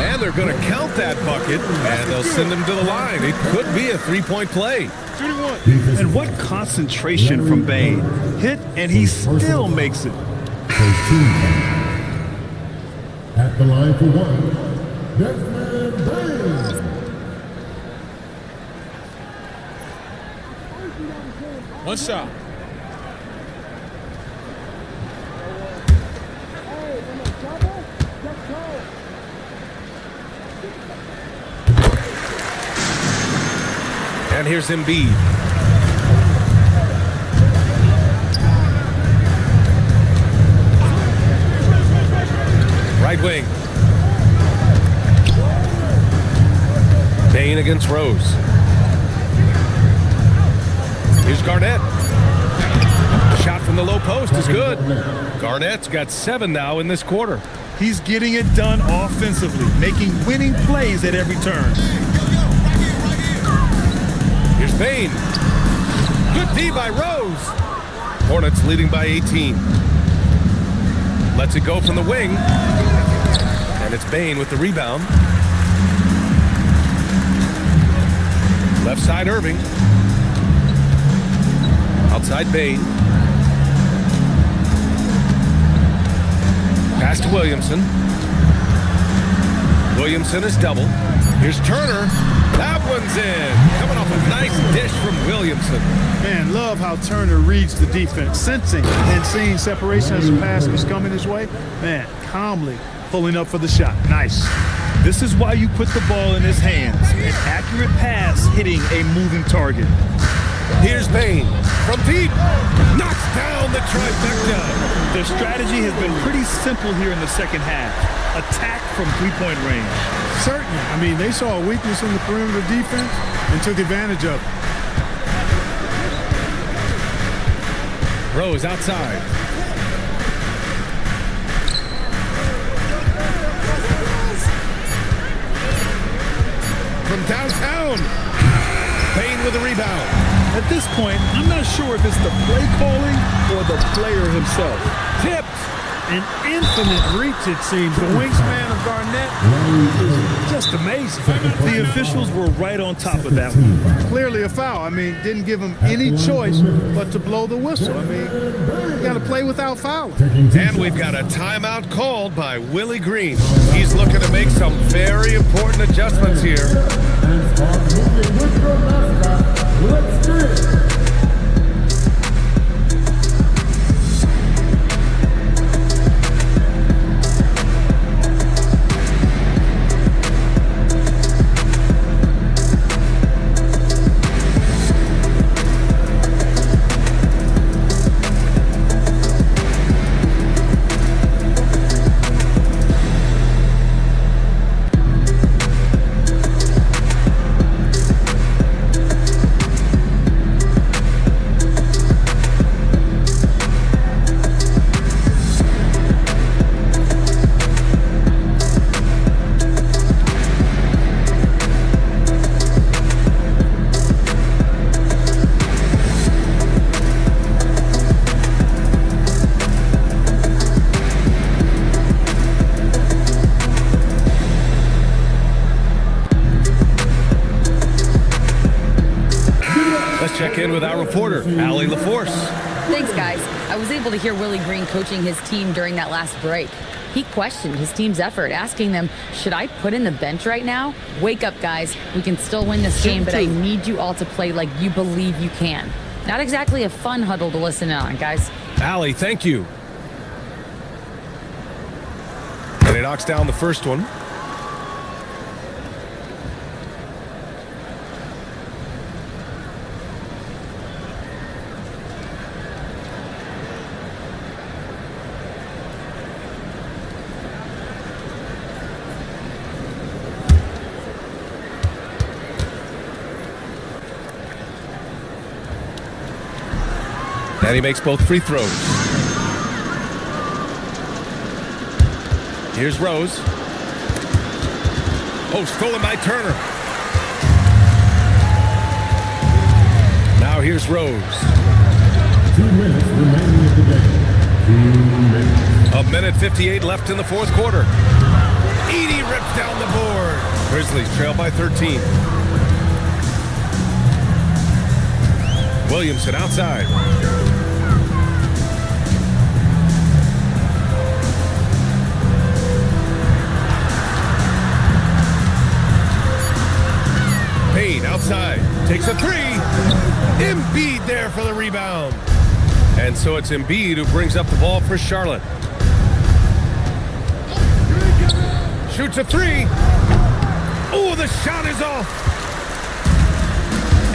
And they're going to count that bucket, and they'll send him to the line. It could be a three-point play. And what concentration from Bain. Hit, and he still makes it. At the line for one, Desmond Bain. One shot. And here's Embiid. Right wing. Bain against Rose. Here's Garnett. Shot from the low post is good. Garnett's got 7 now in this quarter. He's getting it done offensively, making winning plays at every turn. Here's Bain. Good D by Rose. Hornets leading by 18. Lets it go from the wing. And it's Bain with the rebound. Left side Irving. Outside Bain. Pass to Williamson. Williamson is double. Here's Turner. That one's in. Coming off a nice dish from Williamson. Man, love how Turner reads the defense, sensing and seeing separation as the pass was coming his way. Man, calmly pulling up for the shot. Nice. This is why you put the ball in his hands. An accurate pass hitting a moving target. Here's Bain. From deep. Knocks down the trifecta. Their strategy has been pretty simple here in the second half. Attack from three-point range. Certainly. I mean, they saw a weakness in the perimeter defense and took advantage of it. Rose outside. From downtown. Bain with the rebound. At this point, I'm not sure if it's the play calling or the player himself. Tipped. An infinite reach, it seems. The wingspan of Garnett is just amazing. The officials were right on top of that one. Clearly a foul. I mean, didn't give him any choice but to blow the whistle. I mean, you got to play without fouling. And we've got a timeout called by Willie Green. He's looking to make some very important adjustments here. And start moving with your mascot. Let's get it. check in with our reporter, Allie LaForce. Thanks, guys. I was able to hear Willie Green coaching his team during that last break. He questioned his team's effort, asking them, should I put in the bench right now? Wake up, guys. We can still win this game, but I need you all to play like you believe you can. Not exactly a fun huddle to listen in on, guys. Allie, thank you. And he knocks down the first one. And he makes both free throws. Here's Rose. Oh, stolen by Turner. Now here's Rose. 2 minutes remaining of the game. 2 minutes. A minute 58 left in the fourth quarter. Edey rips down the board. Grizzlies trail by 13. Williamson outside. Payne outside, takes a three. Embiid there for the rebound. And so it's Embiid who brings up the ball for Charlotte. Shoots a three. Oh, the shot is off.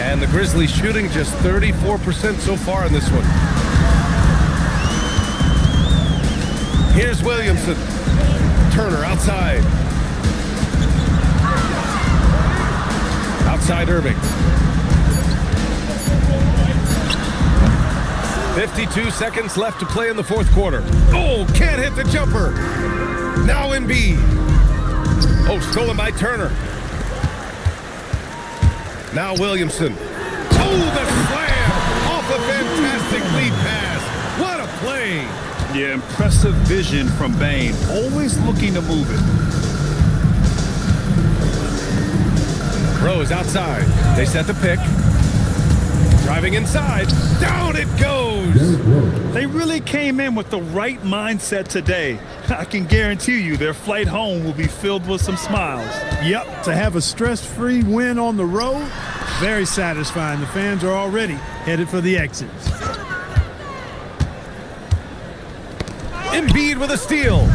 And the Grizzlies shooting just 34% so far in this one. Here's Williamson. Turner outside. Outside Irving. 52 seconds left to play in the fourth quarter. Oh, can't hit the jumper. Now Embiid. Oh, stolen by Turner. Now Williamson. Oh, the slam off a fantastic lead pass. What a play. Yeah, impressive vision from Bane. Always looking to move it. Rose outside. They set the pick. Driving inside. Down it goes. They really came in with the right mindset today. I can guarantee you their flight home will be filled with some smiles. Yep, to have a stress-free win on the road, very satisfying. The fans are already headed for the exits. Embiid with a steal.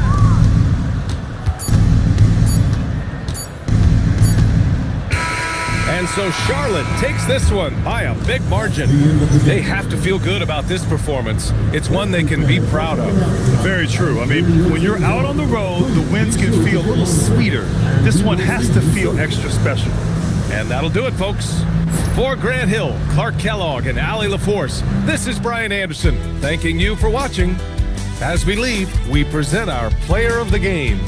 And so Charlotte takes this one by a big margin. They have to feel good about this performance. It's one they can be proud of. Very true. I mean, when you're out on the road, the wins can feel a little sweeter. This one has to feel extra special. And that'll do it, folks. For Grant Hill, Clark Kellogg, and Allie LaForce, this is Brian Anderson, thanking you for watching. As we leave, we present our player of the game.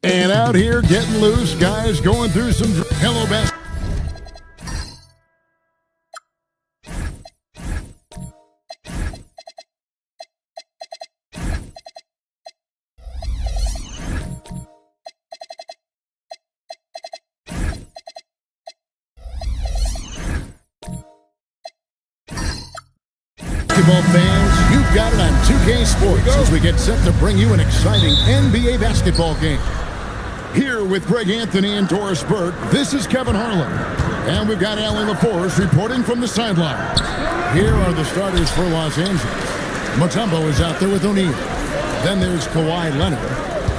And out here getting loose, guys going through some hello best. Basketball fans, you've got it on 2K Sports as we get set to bring you an exciting NBA basketball game. Here with Greg Anthony and Doris Burke, this is Kevin Harlan. And we've got Allie LaForce reporting from the sideline. Here are the starters for Los Angeles. Mutombo is out there with O'Neal. Then there's Kawhi Leonard.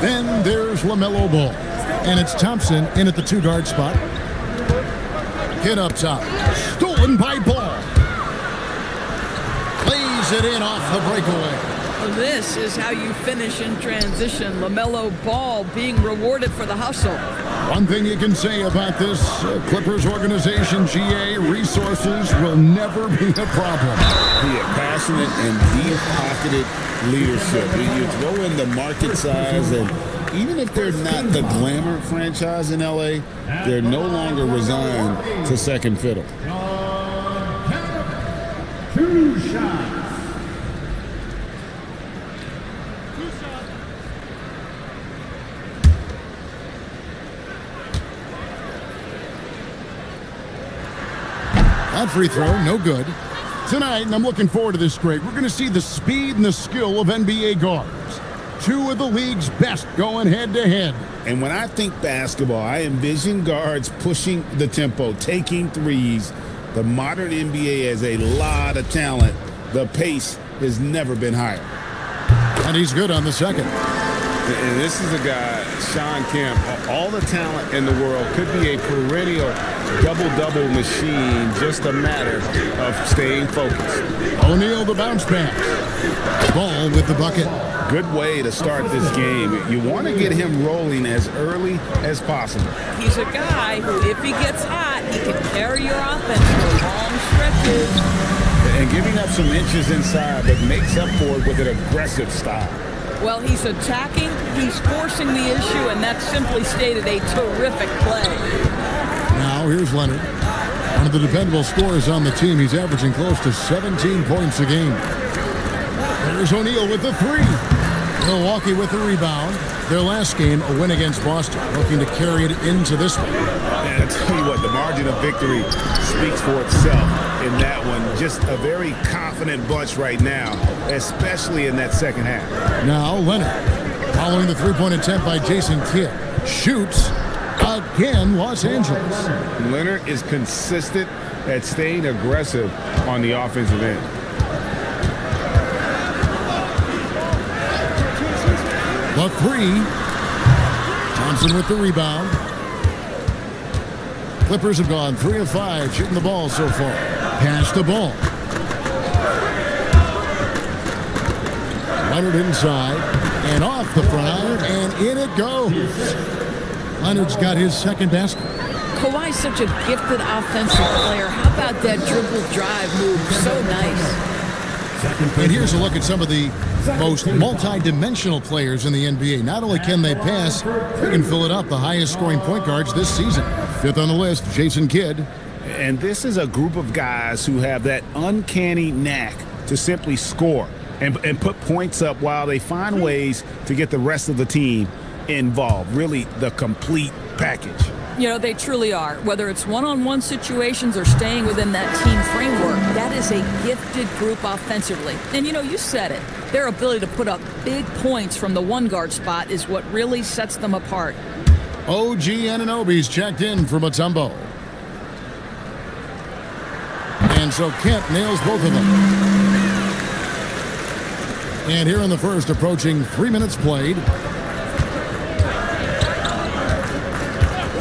Then there's LaMelo Ball. And it's Thompson in at the 2-guard spot. Hit up top. Stolen by Ball. Plays it in off the breakaway. This is how you finish in transition. LaMelo Ball being rewarded for the hustle. One thing you can say about this Clippers organization, GA, resources will never be a problem. Yeah, passionate and deep-pocketed leadership. You throw in the market size, and even if they're not the glamour franchise in LA, they're no longer resigned to second fiddle. 2 shots. That free throw, no good. Tonight, and I'm looking forward to this, Greg, we're going to see the speed and the skill of NBA guards. 2 of the league's best going head-to-head. And when I think basketball, I envision guards pushing the tempo, taking threes. The modern NBA has a lot of talent. The pace has never been higher. And he's good on the second. And this is a guy, Sean Kemp, all the talent in the world, could be a perennial double-double machine, just a matter of staying focused. O'Neal the bounce pass. Ball with the bucket. Good way to start this game. You want to get him rolling as early as possible. He's a guy who, if he gets hot, he can carry your offense for long stretches. And giving up some inches inside, but makes up for it with an aggressive style. Well, he's attacking, he's forcing the issue, and that's simply stated a terrific play. Now, here's Leonard. One of the dependable scorers on the team. He's averaging close to 17 points a game. There's O'Neal with the 3. Milwaukee with the rebound. Their last game, a win against Boston, looking to carry it into this one. And I tell you what, the margin of victory speaks for itself in that one. Just a very confident bunch right now, especially in that second half. Now Leonard, following the three-point attempt by Jason Kidd, shoots again. Los Angeles. Leonard is consistent at staying aggressive on the offensive end. The 3. Thompson with the rebound. Clippers have gone 3 of 5 shooting the ball so far. Pass the ball. Leonard inside and off the front, and in it goes. Leonard's got his second basket. Kawhi's such a gifted offensive player. How about that dribble drive move? So nice. And here's a look at some of the most multi-dimensional players in the NBA. Not only can they pass, they can fill it up. The highest scoring point guards this season. 5th on the list, Jason Kidd. And this is a group of guys who have that uncanny knack to simply score and put points up while they find ways to get the rest of the team involved. Really the complete package. You know, they truly are. Whether it's one-on-one situations or staying within that team framework, that is a gifted group offensively. And, you know, you said it. Their ability to put up big points from the 1-guard spot is what really sets them apart. OG Anunoby's checked in for Mutombo. And so Kemp nails both of them. And here in the first, approaching 3 minutes played.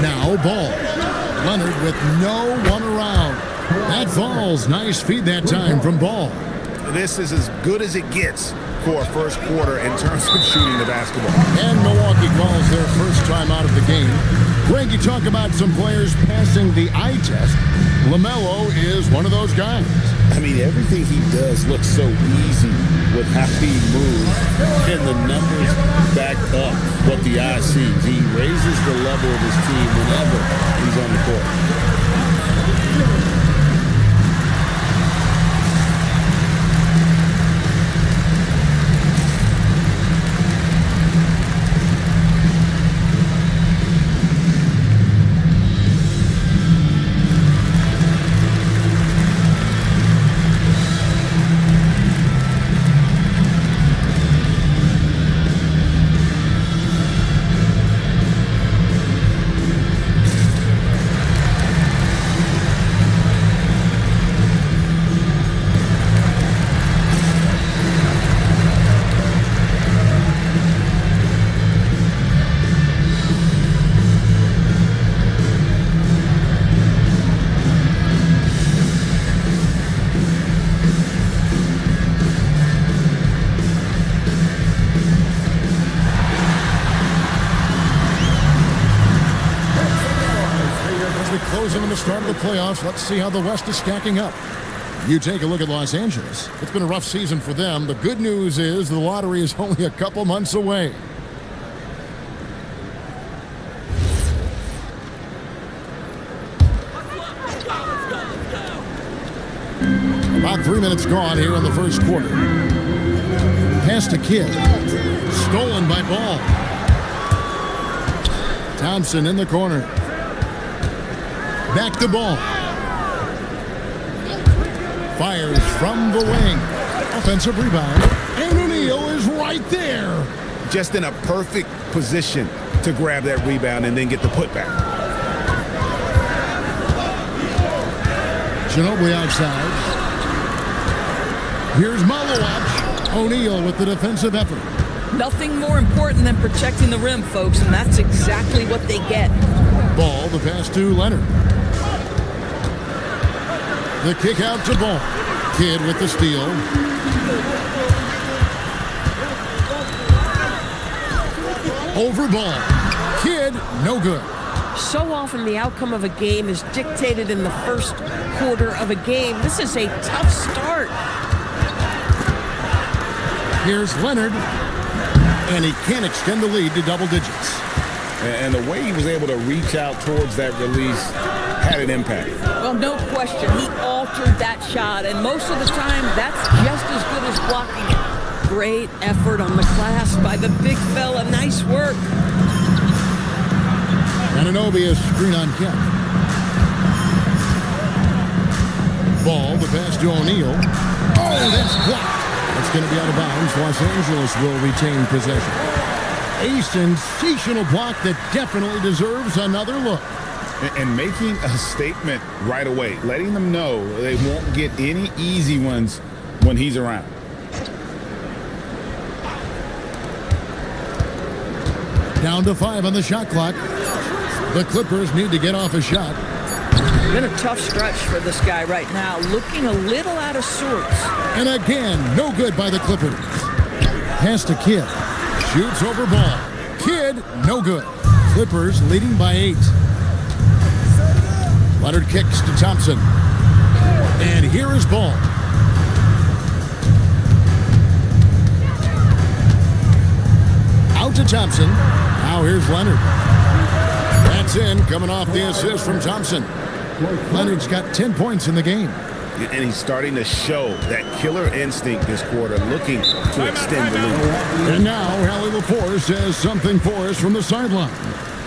Now Ball. Leonard with no one around. That falls. Nice feed that time from Ball. This is as good as it gets for a first quarter in terms of shooting the basketball. And Milwaukee calls their first time out of the game. Greg, you talk about some players passing the eye test. LaMelo is one of those guys. I mean, everything he does looks so easy with how he moves, and the numbers back up what the eye sees. He raises the level of his team whenever he's on the court. Closing in the start of the playoffs. Let's see how the West is stacking up. You take a look at Los Angeles. It's been a rough season for them. The good news is the lottery is only a couple months away. About 3 minutes gone here in the first quarter. Pass to Kidd. Stolen by Ball. Thompson in the corner. Back to Ball. Fires from the wing. Offensive rebound. And O'Neal is right there. Just in a perfect position to grab that rebound and then get the putback. Ginobili outside. Here's Malowacz. O'Neal with the defensive effort. Nothing more important than protecting the rim, folks, and that's exactly what they get. Ball, the pass to Leonard. The kick out to Ball. Kidd with the steal. Over Ball. Kidd, no good. So often the outcome of a game is dictated in the first quarter of a game. This is a tough start. Here's Leonard. And he can't extend the lead to double digits. And the way he was able to reach out towards that release had an impact. Well, no question. He altered that shot, and most of the time, that's just as good as blocking it. Great effort on the glass by the big fella. Nice work. Anunoby is screen on Kemp. Ball, the pass to O'Neal. Oh, that's blocked. That's going to be out of bounds. Los Angeles will retain possession. A sensational block that definitely deserves another look. And making a statement right away, letting them know they won't get any easy ones when he's around. Down to 5 on the shot clock. The Clippers need to get off a shot. Been a tough stretch for this guy right now, looking a little out of sorts. And again, no good by the Clippers. Pass to Kidd. Shoots over Ball. Kidd, no good. Clippers leading by 8. Leonard kicks to Thompson. And here is Ball. Out to Thompson. Now here's Leonard. That's in, coming off the assist from Thompson. Leonard's got 10 points in the game. And he's starting to show that killer instinct this quarter, looking to extend the lead. And now, Hallie Lepore says something for us from the sideline.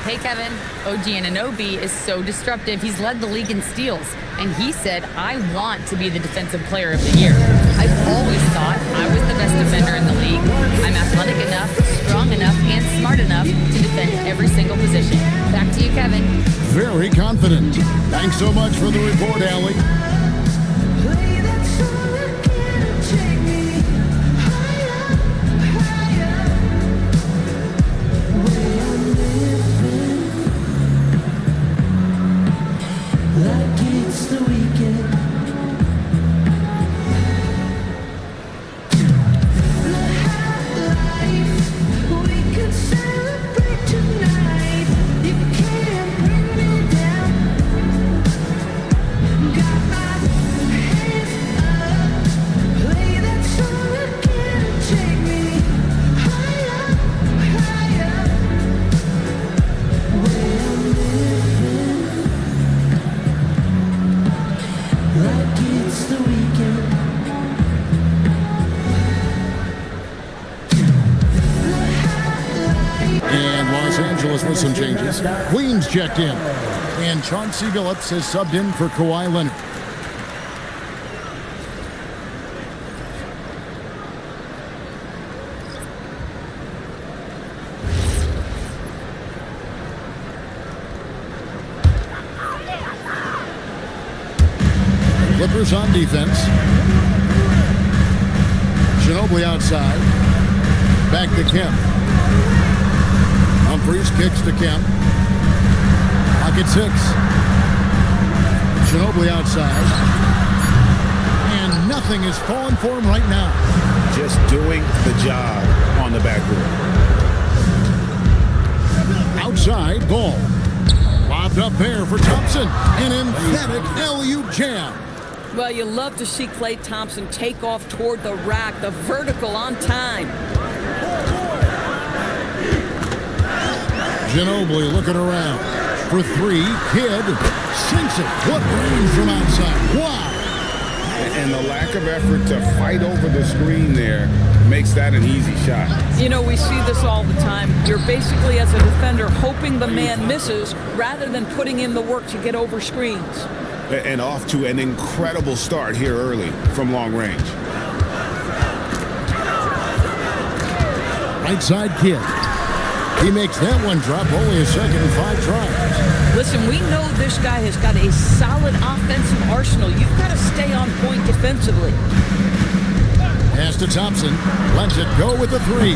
Hey, Kevin. OG Anunoby is so disruptive. He's led the league in steals. And he said, I want to be the defensive player of the year. I've always thought I was the best defender in the league. I'm athletic enough, strong enough, and smart enough to defend every single position. Back to you, Kevin. Very confident. Thanks so much for the report, Hallie. changes. Queen's checked in. And Chauncey Billups has subbed in for Kawhi Leonard. Clippers on defense. Ginobili outside. Back to Kemp. Humphries kicks to Kemp. Pocket 6. Ginobili outside. And nothing is falling for him right now. Just doing the job on the backboard. Outside, ball. Lobbed up there for Thompson. An emphatic alley-oop jam. Well, you love to see Klay Thompson take off toward the rack, the vertical on time. Ginobili looking around for 3. Kidd sinks it. What range from outside. Wow. And the lack of effort to fight over the screen there makes that an easy shot. You know, we see this all the time. You're basically, as a defender, hoping the man misses rather than putting in the work to get over screens. And off to an incredible start here early from long range. Right side Kidd. He makes that one drop only a second and 5 tries. Listen, we know this guy has got a solid offensive arsenal. You've got to stay on point defensively. Pass to Thompson. Lets it go with the 3.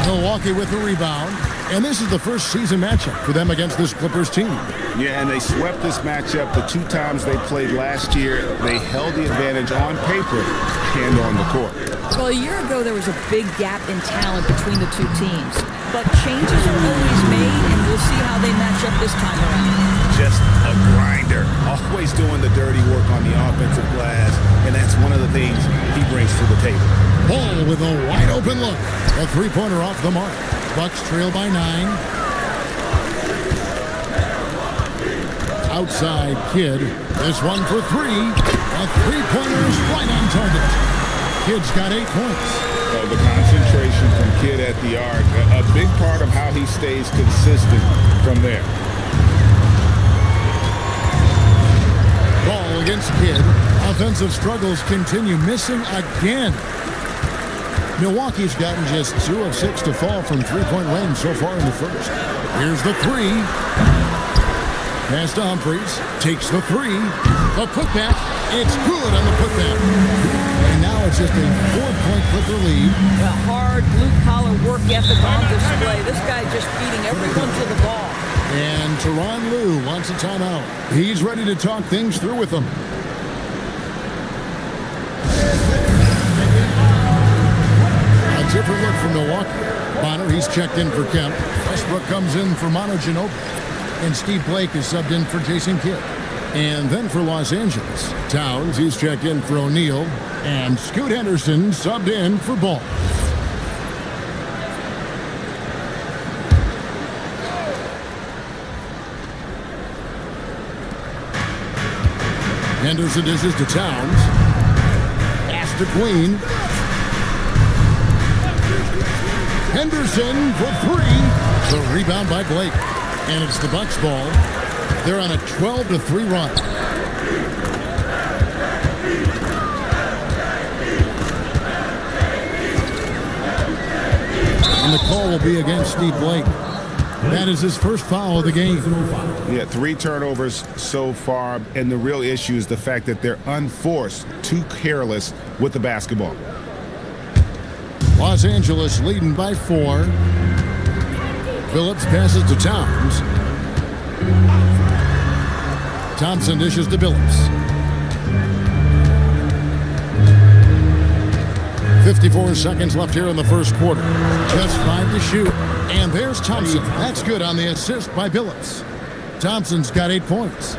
Milwaukee with the rebound. And this is the first season matchup for them against this Clippers team. Yeah, and they swept this matchup the 2 times they played last year. They held the advantage on paper and on the court. Well, a year ago, there was a big gap in talent between the two teams. But changes are always made, and we'll see how they match up this time around. Just a grinder. Always doing the dirty work on the offensive glass, and that's one of the things he brings to the table. Ball with a wide open look. A 3-pointer off the mark. Bucks trail by 9. Outside Kidd. This one for 3. A 3-pointer is right on target. Kidd's got 8 points. The concentration from Kidd at the arc, a big part of how he stays consistent from there. Ball against Kidd. Offensive struggles continue, missing again. Milwaukee's gotten just 2 of 6 to fall from 3-point range so far in the first. Here's the 3. Pass to Humphries. Takes the 3. A putback. It's good on the putback. And now it's just a 4-point Clipper lead. A hard blue-collar work ethic on display. This guy just beating everyone to the ball. And Tyronn Lue wants a timeout. He's ready to talk things through with them. A different look from Milwaukee. Bonner, he's checked in for Kemp. Westbrook comes in for Manu Ginobili. And Steve Blake is subbed in for Jason Kidd. And then for Los Angeles, Towns, he's checked in for O'Neal. And Scoot Henderson subbed in for Ball. Henderson dishes to Towns. Pass to Queen. Henderson for 3. The rebound by Blake. And it's the Bucks ball. They're on a 12-3 run. And the call will be against Steve Blake. That is his first foul of the game. Yeah, 3 turnovers so far, and the real issue is the fact that they're unforced, too careless with the basketball. Los Angeles leading by 4. Phillips passes to Towns. Thompson dishes to Billups. 54 seconds left here in the first quarter. Just 5 to shoot. And there's Thompson. That's good on the assist by Billups. Thompson's got 8 points.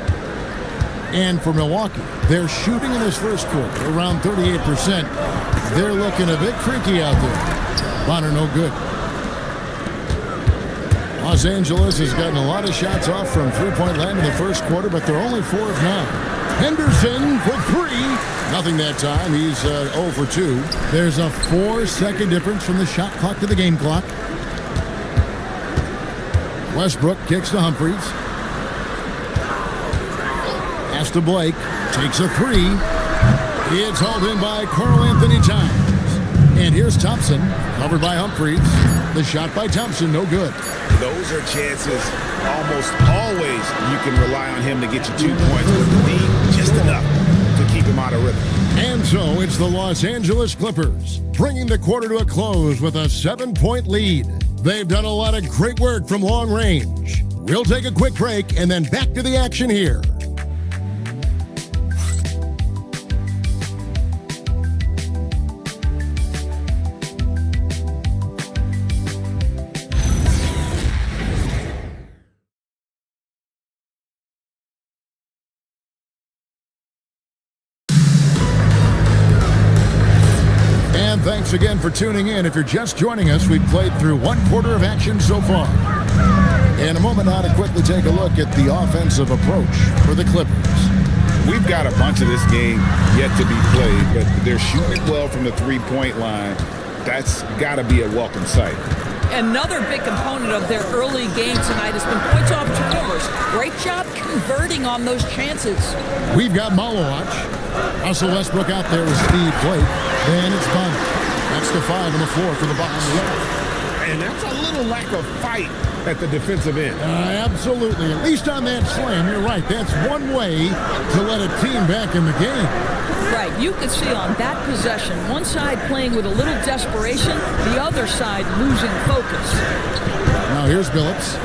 And for Milwaukee, they're shooting in this first quarter around 38%. They're looking a bit freaky out there. Bonner no good. Los Angeles has gotten a lot of shots off from 3-point land in the first quarter, but they're only 4 of 9. Henderson for 3. Nothing that time. He's 0 for 2. There's a 4-second difference from the shot clock to the game clock. Westbrook kicks to Humphries. Pass to Blake. Takes a three. It's hauled in by Karl Anthony Towns. And here's Thompson, covered by Humphries. The shot by Thompson, no good. Those are chances almost always you can rely on him to get you 2 points, but need just enough to keep him out of rhythm. And so it's the Los Angeles Clippers, bringing the quarter to a close with a 7-point lead. They've done a lot of great work from long range. We'll take a quick break and then back to the action here. Thanks again for tuning in. If you're just joining us, we've played through 1 quarter of action so far. In a moment now to quickly take a look at the offensive approach for the Clippers. We've got a bunch of this game yet to be played, but they're shooting it well from the three-point line. That's got to be a welcome sight. Another big component of their early game tonight has been points off turnovers. Great job converting on those chances. We've got Malowatch. Russell Westbrook out there with Steve Blake. Then it's Bonner. That's the 5 on the floor for the Bucks. And that's a little lack of fight at the defensive end. Absolutely. At least on that slam, you're right. That's one way to let a team back in the game. Right. You could see on that possession, one side playing with a little desperation, the other side losing focus. Now here's Billups.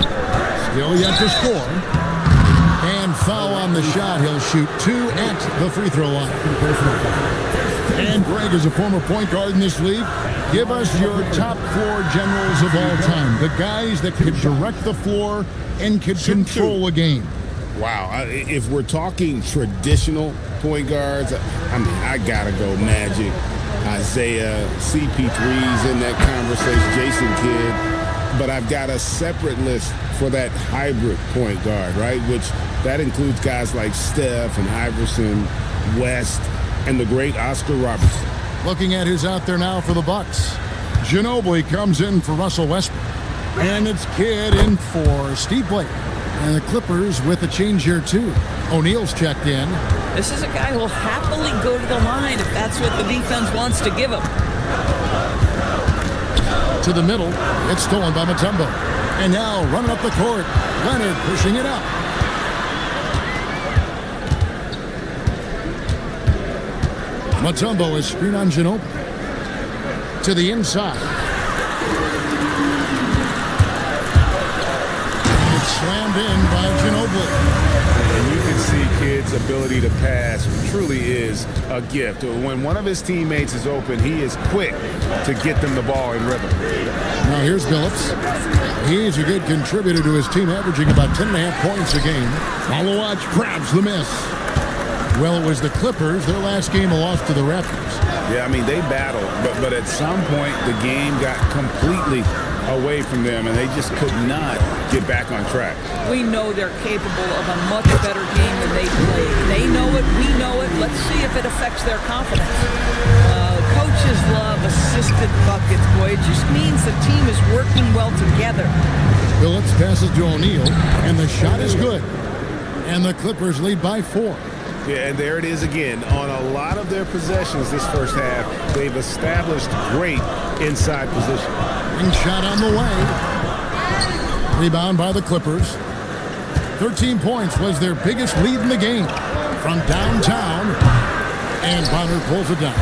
Still yet to score. And foul on the shot. He'll shoot 2 at the free throw line. And Greg is a former point guard in this league. Give us your top 4 generals of all time. The guys that could direct the floor and could control a game. Wow. If we're talking traditional point guards, I mean, I got to go Magic, Isaiah, CP3's in that conversation, Jason Kidd. But I've got a separate list for that hybrid point guard, right? Which that includes guys like Steph and Iverson, West, and the great Oscar Robertson. Looking at who's out there now for the Bucks. Ginobili comes in for Russell Westbrook. And it's Kidd in for Steve Blake. And the Clippers with a change here too. O'Neal's checked in. This is a guy who'll happily go to the line if that's what the defense wants to give him. To the middle. It's stolen by Mutombo. And now running up the court. Leonard pushing it up. Mutombo is screen on Ginobili. To the inside. It's slammed in by Ginobili. And you can see Kidd's ability to pass truly is a gift. When one of his teammates is open, he is quick to get them the ball in rhythm. Now here's Billups. He's a good contributor to his team, averaging about 10.5 points a game. Malowatch grabs the miss. Well, it was the Clippers. Their last game a loss to the Raptors. Yeah, I mean, they battled, but at some point the game got completely away from them, and they just could not get back on track. We know they're capable of a much better game than they played. They know it, we know it. Let's see if it affects their confidence. Coaches love assisted buckets, boy. It just means the team is working well together. Billups passes to O'Neal, and the shot is good. And the Clippers lead by 4. Yeah, and there it is again. On a lot of their possessions this first half, they've established great inside position. And shot on the way. Rebound by the Clippers. 13 points was their biggest lead in the game. From downtown. And Bonner pulls it down.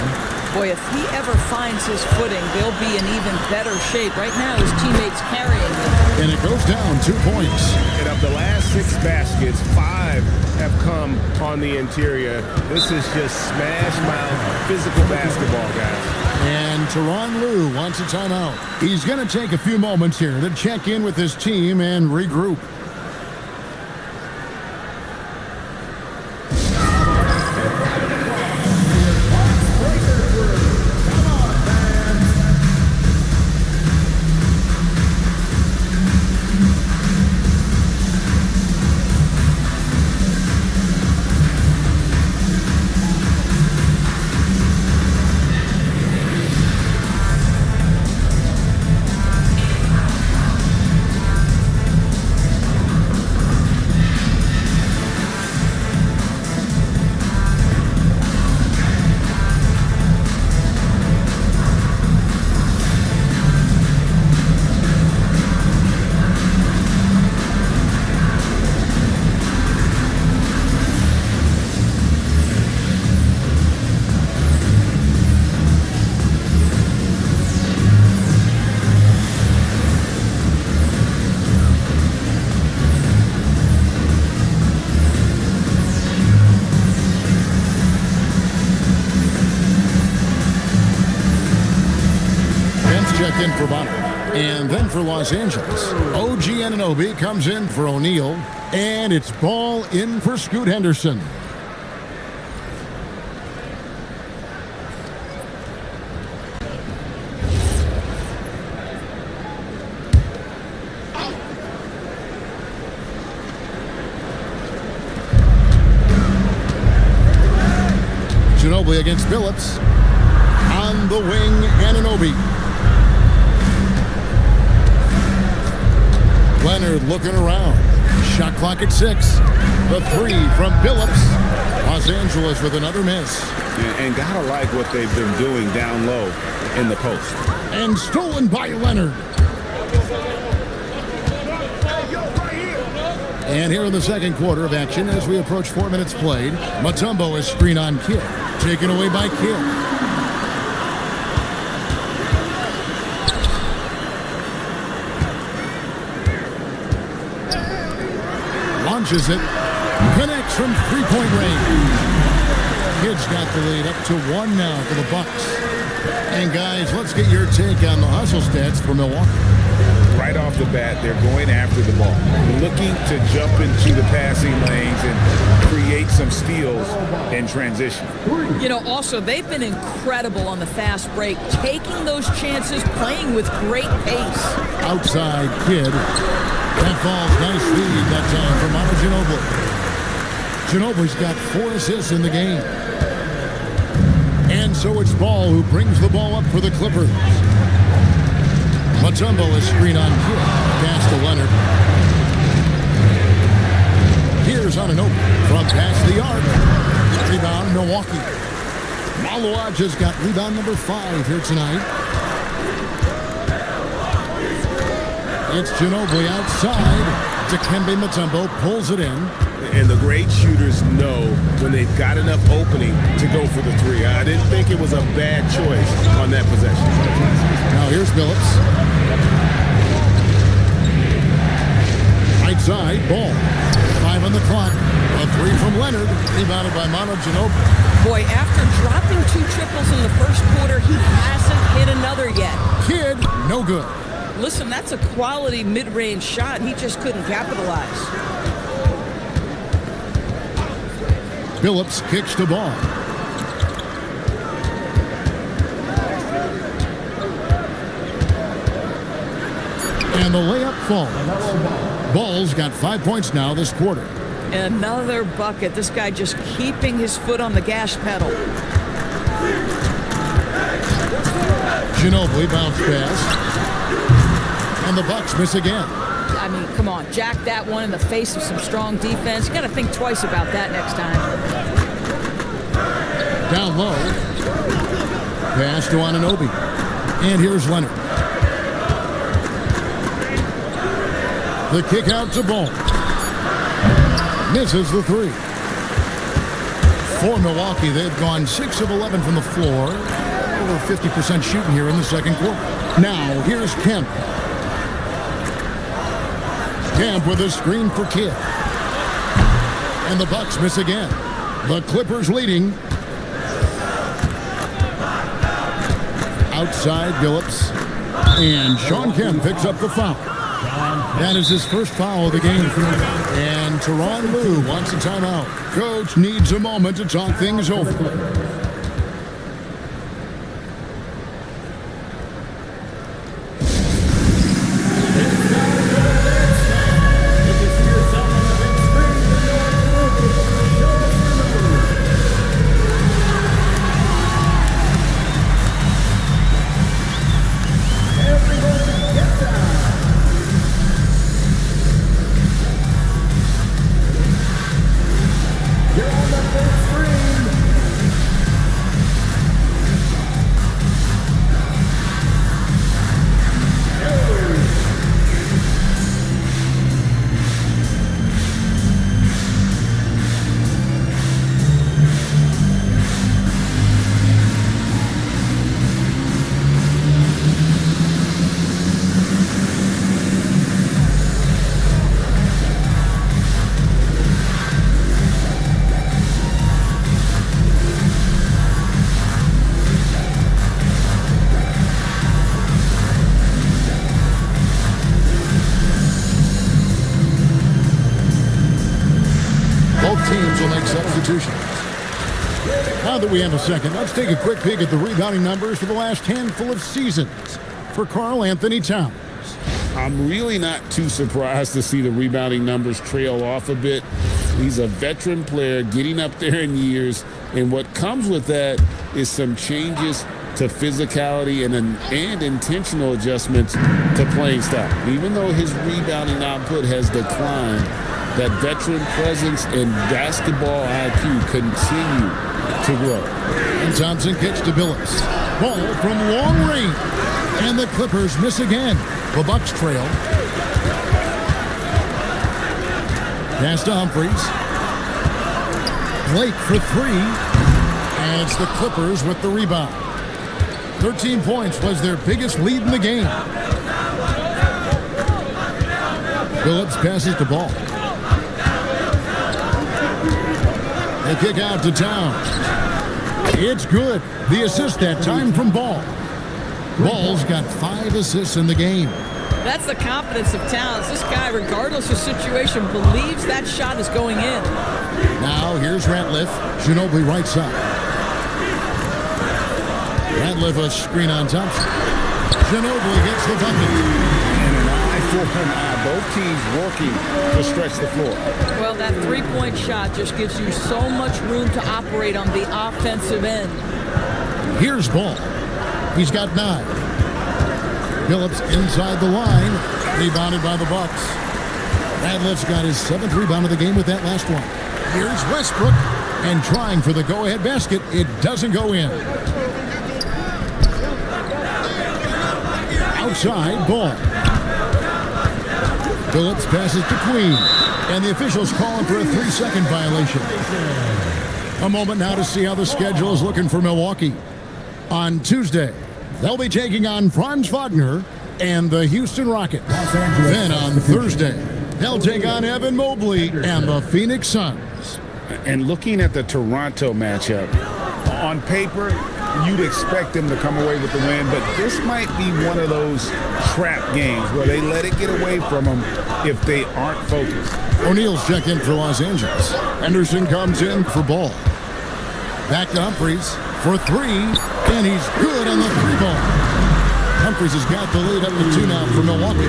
Boy, if he ever finds his footing, they'll be in even better shape. Right now, his teammates carrying him. And it goes down 2 points. And of the last 6 baskets, 5 have come on the interior. This is just smash mouth physical basketball, guys. And Tyronn Lue wants a timeout. He's going to take a few moments here to check in with his team and regroup. for Bonner. And then for Los Angeles, OG Anunoby comes in for O'Neal. And it's ball in for Scoot Henderson. Ginobili against Phillips. On the wing, Anunoby. Leonard looking around. Shot clock at 6. The 3 from Phillips. Los Angeles with another miss. And gotta like what they've been doing down low in the post. And stolen by Leonard. And here in the second quarter of action, as we approach 4 minutes played, Mutombo is screen on Kidd. Taken away by Kidd. Launches it. Connects from three-point range. Kidd's got the lead up to 1 now for the Bucks. And guys, let's get your take on the hustle stats for Milwaukee. Right off the bat, they're going after the ball, looking to jump into the passing lanes and create some steals in transition. You know, also, they've been incredible on the fast break, taking those chances, playing with great pace. Outside Kidd. That falls. Nice lead that time for Manu Ginobili. Ginobili's got 4 assists in the game. And so it's Ball who brings the ball up for the Clippers. Mutombo is screen on Kidd. Pass to Leonard. Here's Anunoby from past the arc. Rebound, Milwaukee. Maluaj has got rebound number 5 here tonight. It's Ginobili outside. Dikembe Mutombo pulls it in. And the great shooters know when they've got enough opening to go for the 3. I didn't think it was a bad choice on that possession. Now here's Phillips. Right side, Ball. 5 on the clock. A 3 from Leonard. Rebounded by Manu Ginobili. Boy, after dropping 2 triples in the first quarter, he hasn't hit another yet. Kidd, no good. Listen, that's a quality mid-range shot. He just couldn't capitalize. Phillips kicks the ball. And the layup falls. Ball's got 5 points now this quarter. Another bucket. This guy just keeping his foot on the gas pedal. Ginobili bounce pass. And the Bucks miss again. I mean, come on. Jack that one in the face of some strong defense. You got to think twice about that next time. Down low. Pass to Anunoby. And here's Leonard. The kick out to Ball. Misses the 3. For Milwaukee, they've gone 6 of 11 from the floor. Over 50% shooting here in the second quarter. Now, here's Kemp. Kemp with a screen for Kidd. And the Bucks miss again. The Clippers leading. Outside Phillips. And Shawn Kemp picks up the foul. That is his first foul of the game. And Tyronn Lue wants a timeout. Coach needs a moment to talk things over. will make substitutions. Now that we have a second, let's take a quick peek at the rebounding numbers for the last handful of seasons for Karl Anthony Towns. I'm really not too surprised to see the rebounding numbers trail off a bit. He's a veteran player getting up there in years, and what comes with that is some changes to physicality and intentional adjustments to playing style. Even though his rebounding output has declined, that veteran presence and basketball IQ continue to grow. And Thompson kicks to Billups. Ball from long range. And the Clippers miss again. The Bucks trail. Pass to Humphries. Blake for three. And it's the Clippers with the rebound. 13 points was their biggest lead in the game. Billups passes the ball. They kick out to Towns. It's good. The assist that time from Ball. Ball's got 5 assists in the game. That's the confidence of Towns. This guy, regardless of situation, believes that shot is going in. Now here's Ratliff. Ginobili right side. Ratliff a screen on Thompson. Ginobili gets the bucket. And an eye for an eye. Both teams working to stretch the floor. Well, that three-point shot just gives you so much room to operate on the offensive end. Here's Ball. He's got 9. Billups inside the line. Rebounded by the Bucks. Ratliff's got his 7th rebound of the game with that last one. Here's Westbrook. And trying for the go-ahead basket. It doesn't go in. Outside, Ball. Billups passes to Queen. And the officials calling for a 3-second violation. A moment now to see how the schedule is looking for Milwaukee. On Tuesday, they'll be taking on Franz Wagner and the Houston Rockets. Then on Thursday, they'll take on Evan Mobley and the Phoenix Suns. And looking at the Toronto matchup, on paper, you'd expect them to come away with the win, but this might be one of those trap games where they let it get away from them if they aren't focused. O'Neal's checked in for Los Angeles. Henderson comes in for Ball. Back to Humphries for 3, and he's good on the 3-ball. Humphries has got the lead up to 2 now for Milwaukee.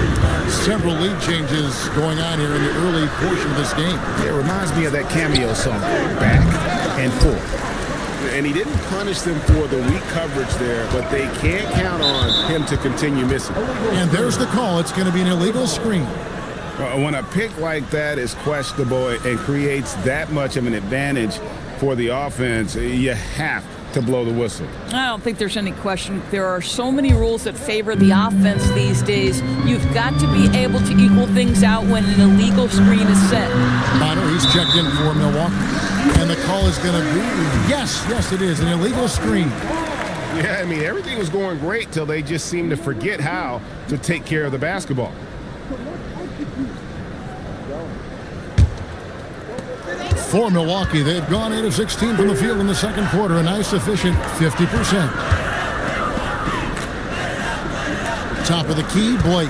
Several lead changes going on here in the early portion of this game. It reminds me of that cameo song, Back and Forth. And he didn't punish them for the weak coverage there, but they can't count on him to continue missing. And there's the call. It's going to be an illegal screen. When a pick like that is questionable and creates that much of an advantage for the offense, you have to blow the whistle. I don't think there's any question. There are so many rules that favor the offense these days. You've got to be able to equal things out when an illegal screen is set. Bonner, he's checked in for Milwaukee. And the call is going to be, yes, it is, an illegal screen. Yeah, I mean, everything was going great till they just seemed to forget how to take care of the basketball. For Milwaukee, they've gone 8 of 16 from the field in the second quarter, a nice efficient 50%. Top of the key, Blake.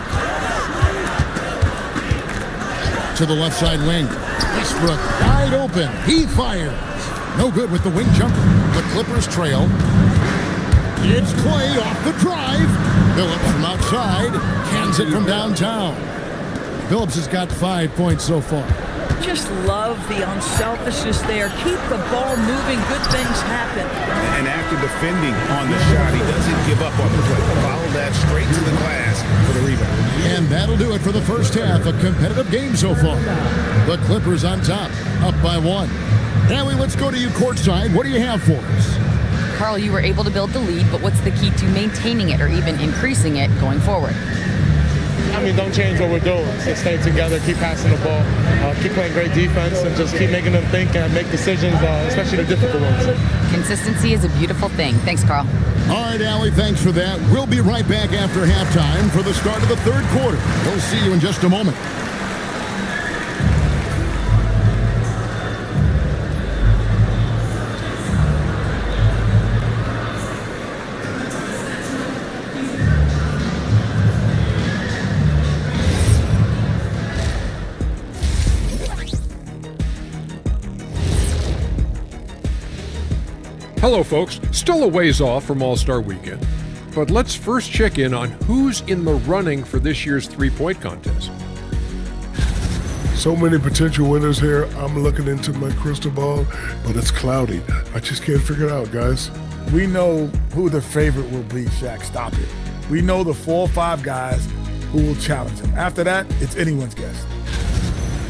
To the left side wing. Westbrook wide open. He fires. No good with the wing jumper. The Clippers trail. It's Clay off the drive. Billups from outside. Cans it from downtown. Billups has got 5 points so far. Just love the unselfishness there. Keep the ball moving. Good things happen. And after defending on the shot, he doesn't give up on the play. Follow that straight to the glass for the rebound. And that'll do it for the first half. A competitive game so far. The Clippers on top, up by 1. Allie, let's go to you courtside. What do you have for us? Karl, you were able to build the lead, but what's the key to maintaining it or even increasing it going forward? I mean, don't change what we're doing. So stay together, keep passing the ball, keep playing great defense, and just keep making them think and make decisions, especially the difficult ones. Consistency is a beautiful thing. Thanks, Karl. All right, Allie, thanks for that. We'll be right back after halftime for the start of the third quarter. We'll see you in just a moment. Hello, folks. Still a ways off from All-Star Weekend, but let's first check in on who's in the running for this year's three-point contest. So many potential winners here. I'm looking into my crystal ball, but it's cloudy. I just can't figure it out, guys. We know who the favorite will be, Shaq. Stop it. We know the 4 or 5 guys who will challenge him. After that, it's anyone's guess.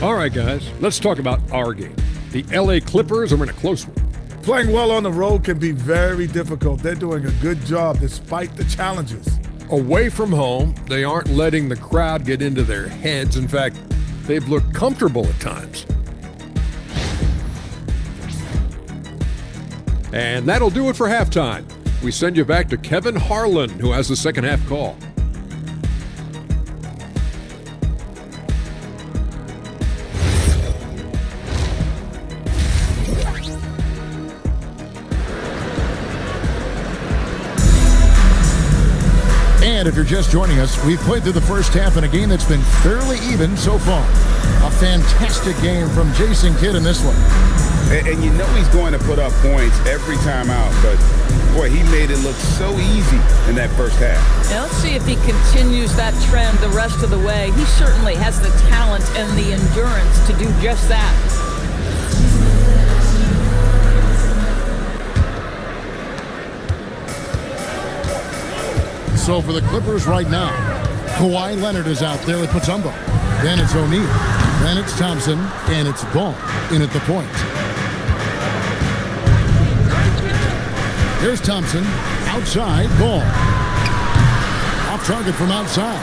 All right, guys, let's talk about our game. The LA Clippers are in a close one. Playing well on the road can be very difficult. They're doing a good job despite the challenges. Away from home, they aren't letting the crowd get into their heads. In fact, they've looked comfortable at times. And that'll do it for halftime. We send you back to Kevin Harlan, who has the second half call. And if you're just joining us, we've played through the first half in a game that's been fairly even so far. A fantastic game from Jason Kidd in this one. And you know he's going to put up points every time out, but boy, he made it look so easy in that first half. Now let's see if he continues that trend the rest of the way. He certainly has the talent and the endurance to do just that. So for the Clippers right now, Kawhi Leonard is out there at Mutombo. Then it's O'Neal. Then it's Thompson. And it's Ball in at the point. Here's Thompson. Outside. Ball. Off target from outside.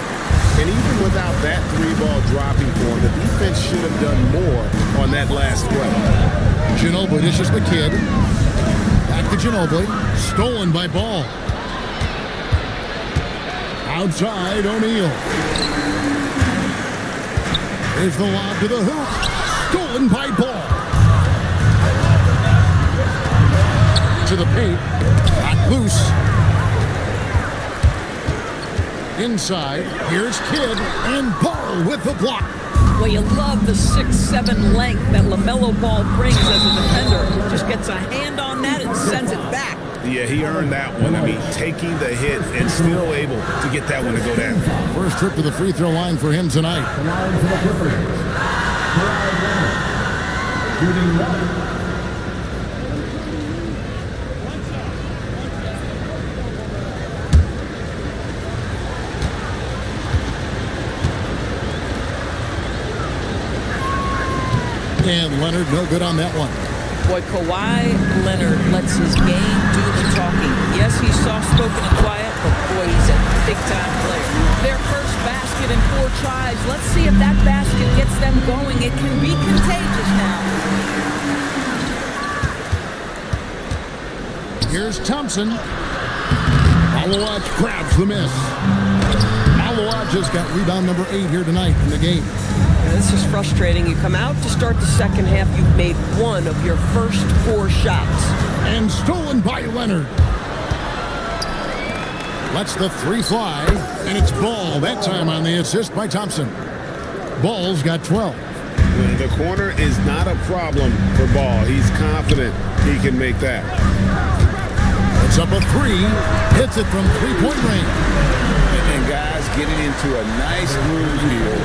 And even without that 3-ball dropping for him, the defense should have done more on that last play. Ginobili dishes the Kid. Back to Ginobili. Stolen by Ball. Outside, O'Neal. Here's the lob to the hoop. Stolen by Ball. To the paint. Back loose. Inside. Here's Kidd. And Ball with the block. Well, you love the 6'7" length that LaMelo Ball brings as a defender. Just gets a hand on that and sends it back. Yeah, he earned that one. I mean, taking the hit and still able to get that one to go down. First trip to the free throw line for him tonight. And Leonard, no good on that one. Boy, Kawhi Leonard lets his game do the talking. Yes, he's soft-spoken and quiet, but boy, he's a big-time player. Their first basket in 4 tries. Let's see if that basket gets them going. It can be contagious now. Here's Thompson. Malawaj grabs the miss. Malawaj has got rebound number 8 here tonight in the game. This is frustrating. You come out to start the second half, you've made 1 of your first 4 shots. And stolen by Leonard. Lets the 3 fly, and it's Ball that time on the assist by Thompson. Ball's got 12. The corner is not a problem for Ball. He's confident he can make that. It's up a 3, hits it from 3-point range. And guys getting into a nice groove here,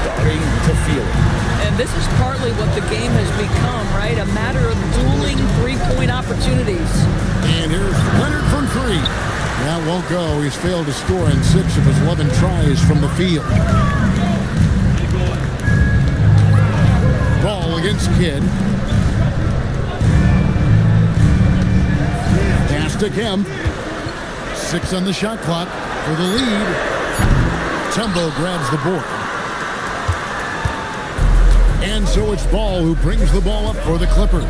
starting to feel it. And this is partly what the game has become, right? A matter of dueling 3-point opportunities. And here's Leonard from 3. That won't go. He's failed to score in 6 of his 11 tries from the field. Ball against Kidd. Pass to Kemp. 6 on the shot clock for the lead. Tumbo grabs the board. And so it's Ball who brings the ball up for the Clippers.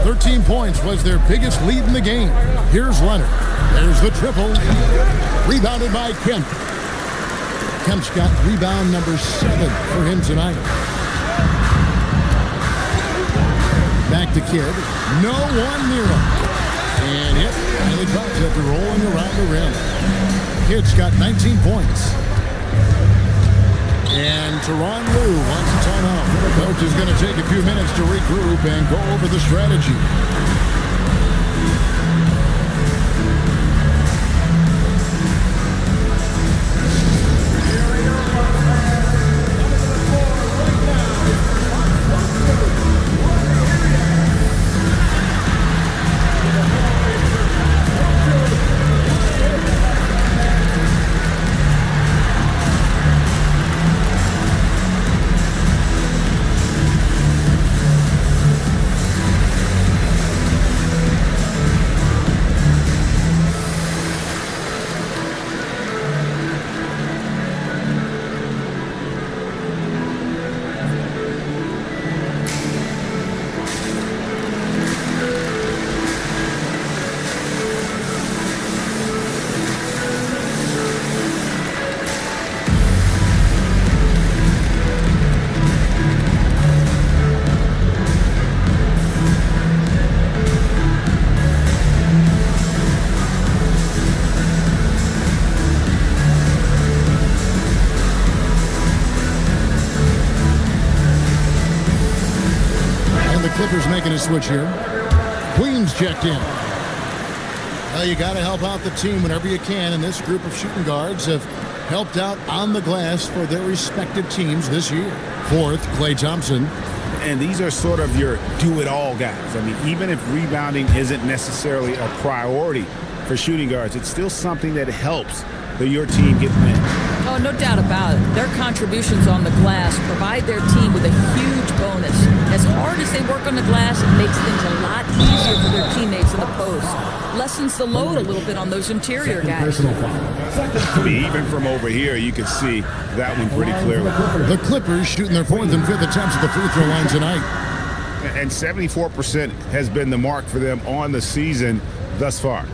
13 points was their biggest lead in the game. Here's Leonard. There's the triple. Rebounded by Kemp. Kemp's got rebound number 7 for him tonight. Back to Kidd. No one near him. And it finally drops after rolling around the rim. Kidd's got 19 points. And Tyronn Lue wants a timeout. The coach is going to take a few minutes to regroup and go over the strategy. Clippers making a switch here. Queens checked in. Well, you got to help out the team whenever you can, and this group of shooting guards have helped out on the glass for their respective teams this year. Fourth, Klay Thompson. And these are sort of your do-it-all guys. I mean, even if rebounding isn't necessarily a priority for shooting guards, it's still something that helps your team get wins. Oh, no doubt about it. Their contributions on the glass provide their team with a huge bonus. As hard as they work on the glass, it makes things a lot easier for their teammates in the post. Lessens the load a little bit on those interior guys. I mean, even from over here, you can see that one pretty clearly. The Clippers shooting their fourth and fifth attempts at the free throw line tonight. And 74% has been the mark for them on the season thus far.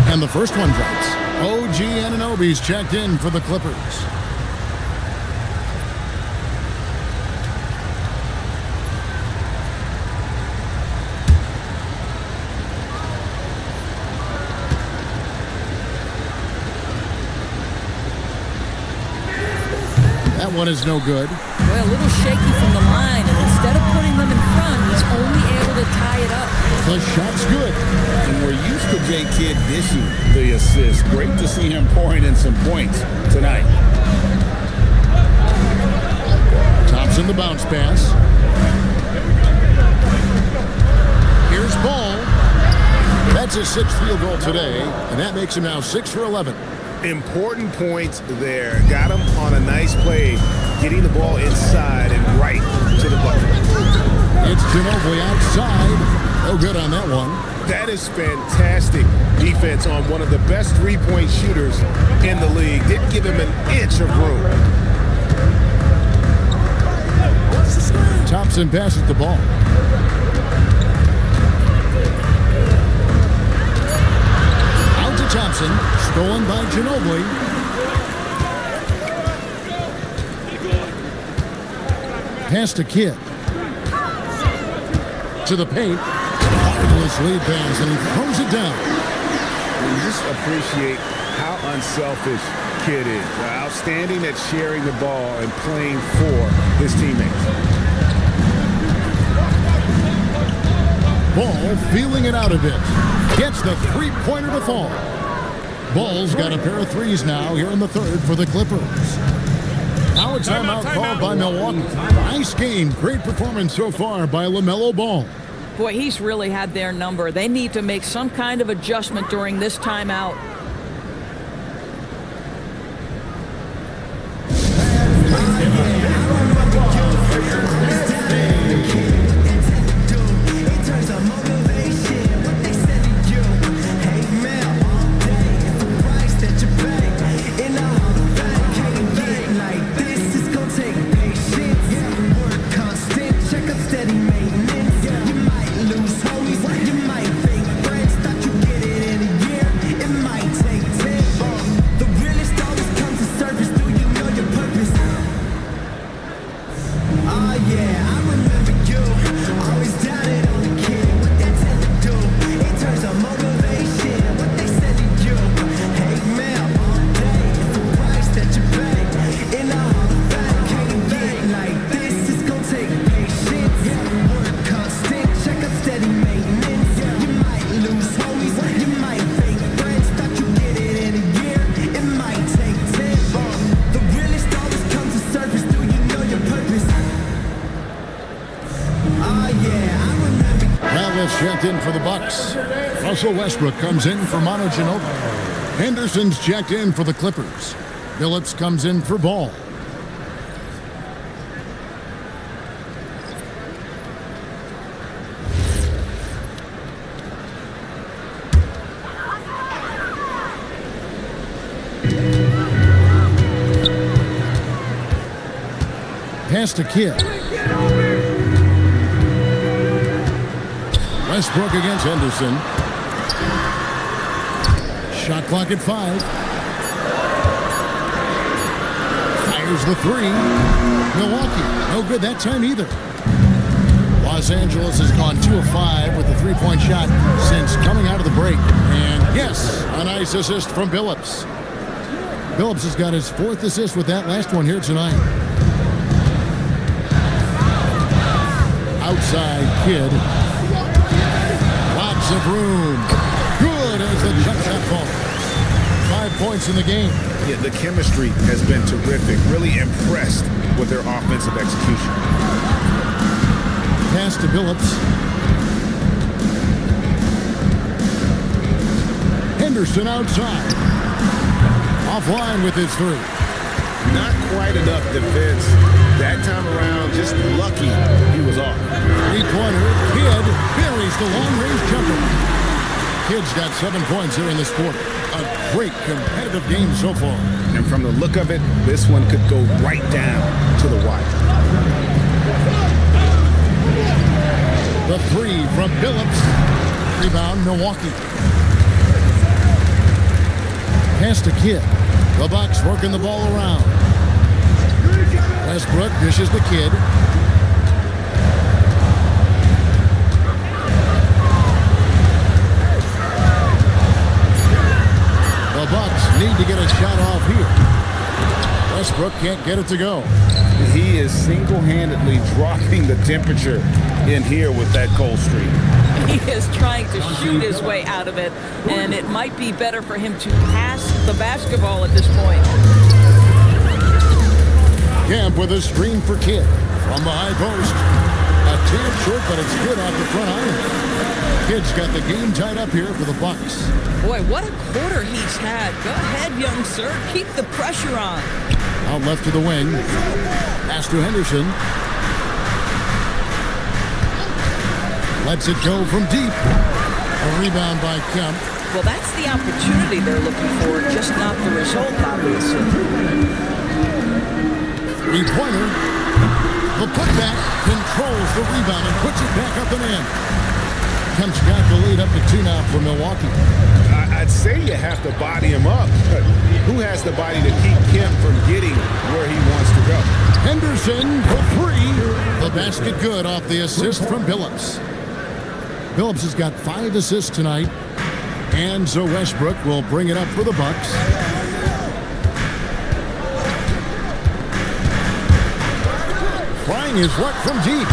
And the first one drops. OG Anunoby's checked in for the Clippers. That one is no good. Well, a little shaky from the line, and instead of putting them in front, he's only able to tie it up. The shot's good. And we're used to J. Kidd dishing the assist. Great to see him pouring in some points tonight. Thompson the bounce pass. Here's Ball. That's his sixth field goal today, and that makes him now 6 for 11. Important points there. Got him on a nice play, getting the ball inside and right to the bucket. It's Ginobili outside. No good on that one. That is fantastic defense on one of the best three-point shooters in the league. Didn't give him an inch of room. Thompson passes the ball. Out to Thompson. Stolen by Ginobili. Pass to Kidd. To the paint. Marvelous lead pass, and he throws it down. You just appreciate how unselfish Kidd is. Outstanding at sharing the ball and playing for his teammates. Ball feeling it out a bit. Gets the three-pointer to fall. Ball's got a pair of threes now here in the third for the Clippers. Now a timeout called by Milwaukee. Nice game. Great performance so far by LaMelo Ball. Boy, he's really had their number. They need to make some kind of adjustment during this timeout. Checked in for the Bucks. Russell Westbrook comes in for Manu Ginobili. Henderson's checked in for the Clippers. Billups comes in for Ball. Pass to Kidd. Westbrook against Henderson. Shot clock at 5. Fires the three. Milwaukee, no good that time either. Los Angeles has gone 2 of 5 with the three-point shot since coming out of the break. And yes, a nice assist from Billups. Billups has got his 4th assist with that last one here tonight. Outside Kidd. Lots of room. Good as the jump shot falls. 5 points in the game. Yeah, the chemistry has been terrific. Really impressed with their offensive execution. Pass to Billups. Henderson outside. Offline with his 3. Not quite enough defense. That time around, just lucky he was off. 3-pointer. Kidd buries the long-range jumper. Kidd's got 7 points here in this quarter. A great competitive game so far. And from the look of it, this one could go right down to the wire. The 3 from Billups. Rebound, Milwaukee. Pass to Kidd. The Bucks working the ball around. Westbrook dishes the Kidd. The Bucks need to get a shot off here. Westbrook can't get it to go. He is single-handedly dropping the temperature in here with that cold streak. He is trying to shoot his way out of it, and it might be better for him to pass the basketball at this point. Camp with a screen for Kidd from the high post. A tad short, but it's good off the front iron. Kidd's got the game tied up here for the Bucks. Boy, what a quarter he's had. Go ahead, young sir. Keep the pressure on. Out left to the wing. Pass to Henderson. Lets it go from deep. A rebound by Kemp. Well, that's the opportunity they're looking for, just not the result, obviously. 3-pointer. The putback controls the rebound and puts it back up and in. Kemp's got the lead up to 2 now for Milwaukee. I'd say you have to body him up, but who has the body to keep Kemp from getting where he wants to go? Henderson for 3. The basket good off the assist from Billups. Billups has got 5 assists tonight, and so Westbrook will bring it up for the Bucks. Flying his luck from deep.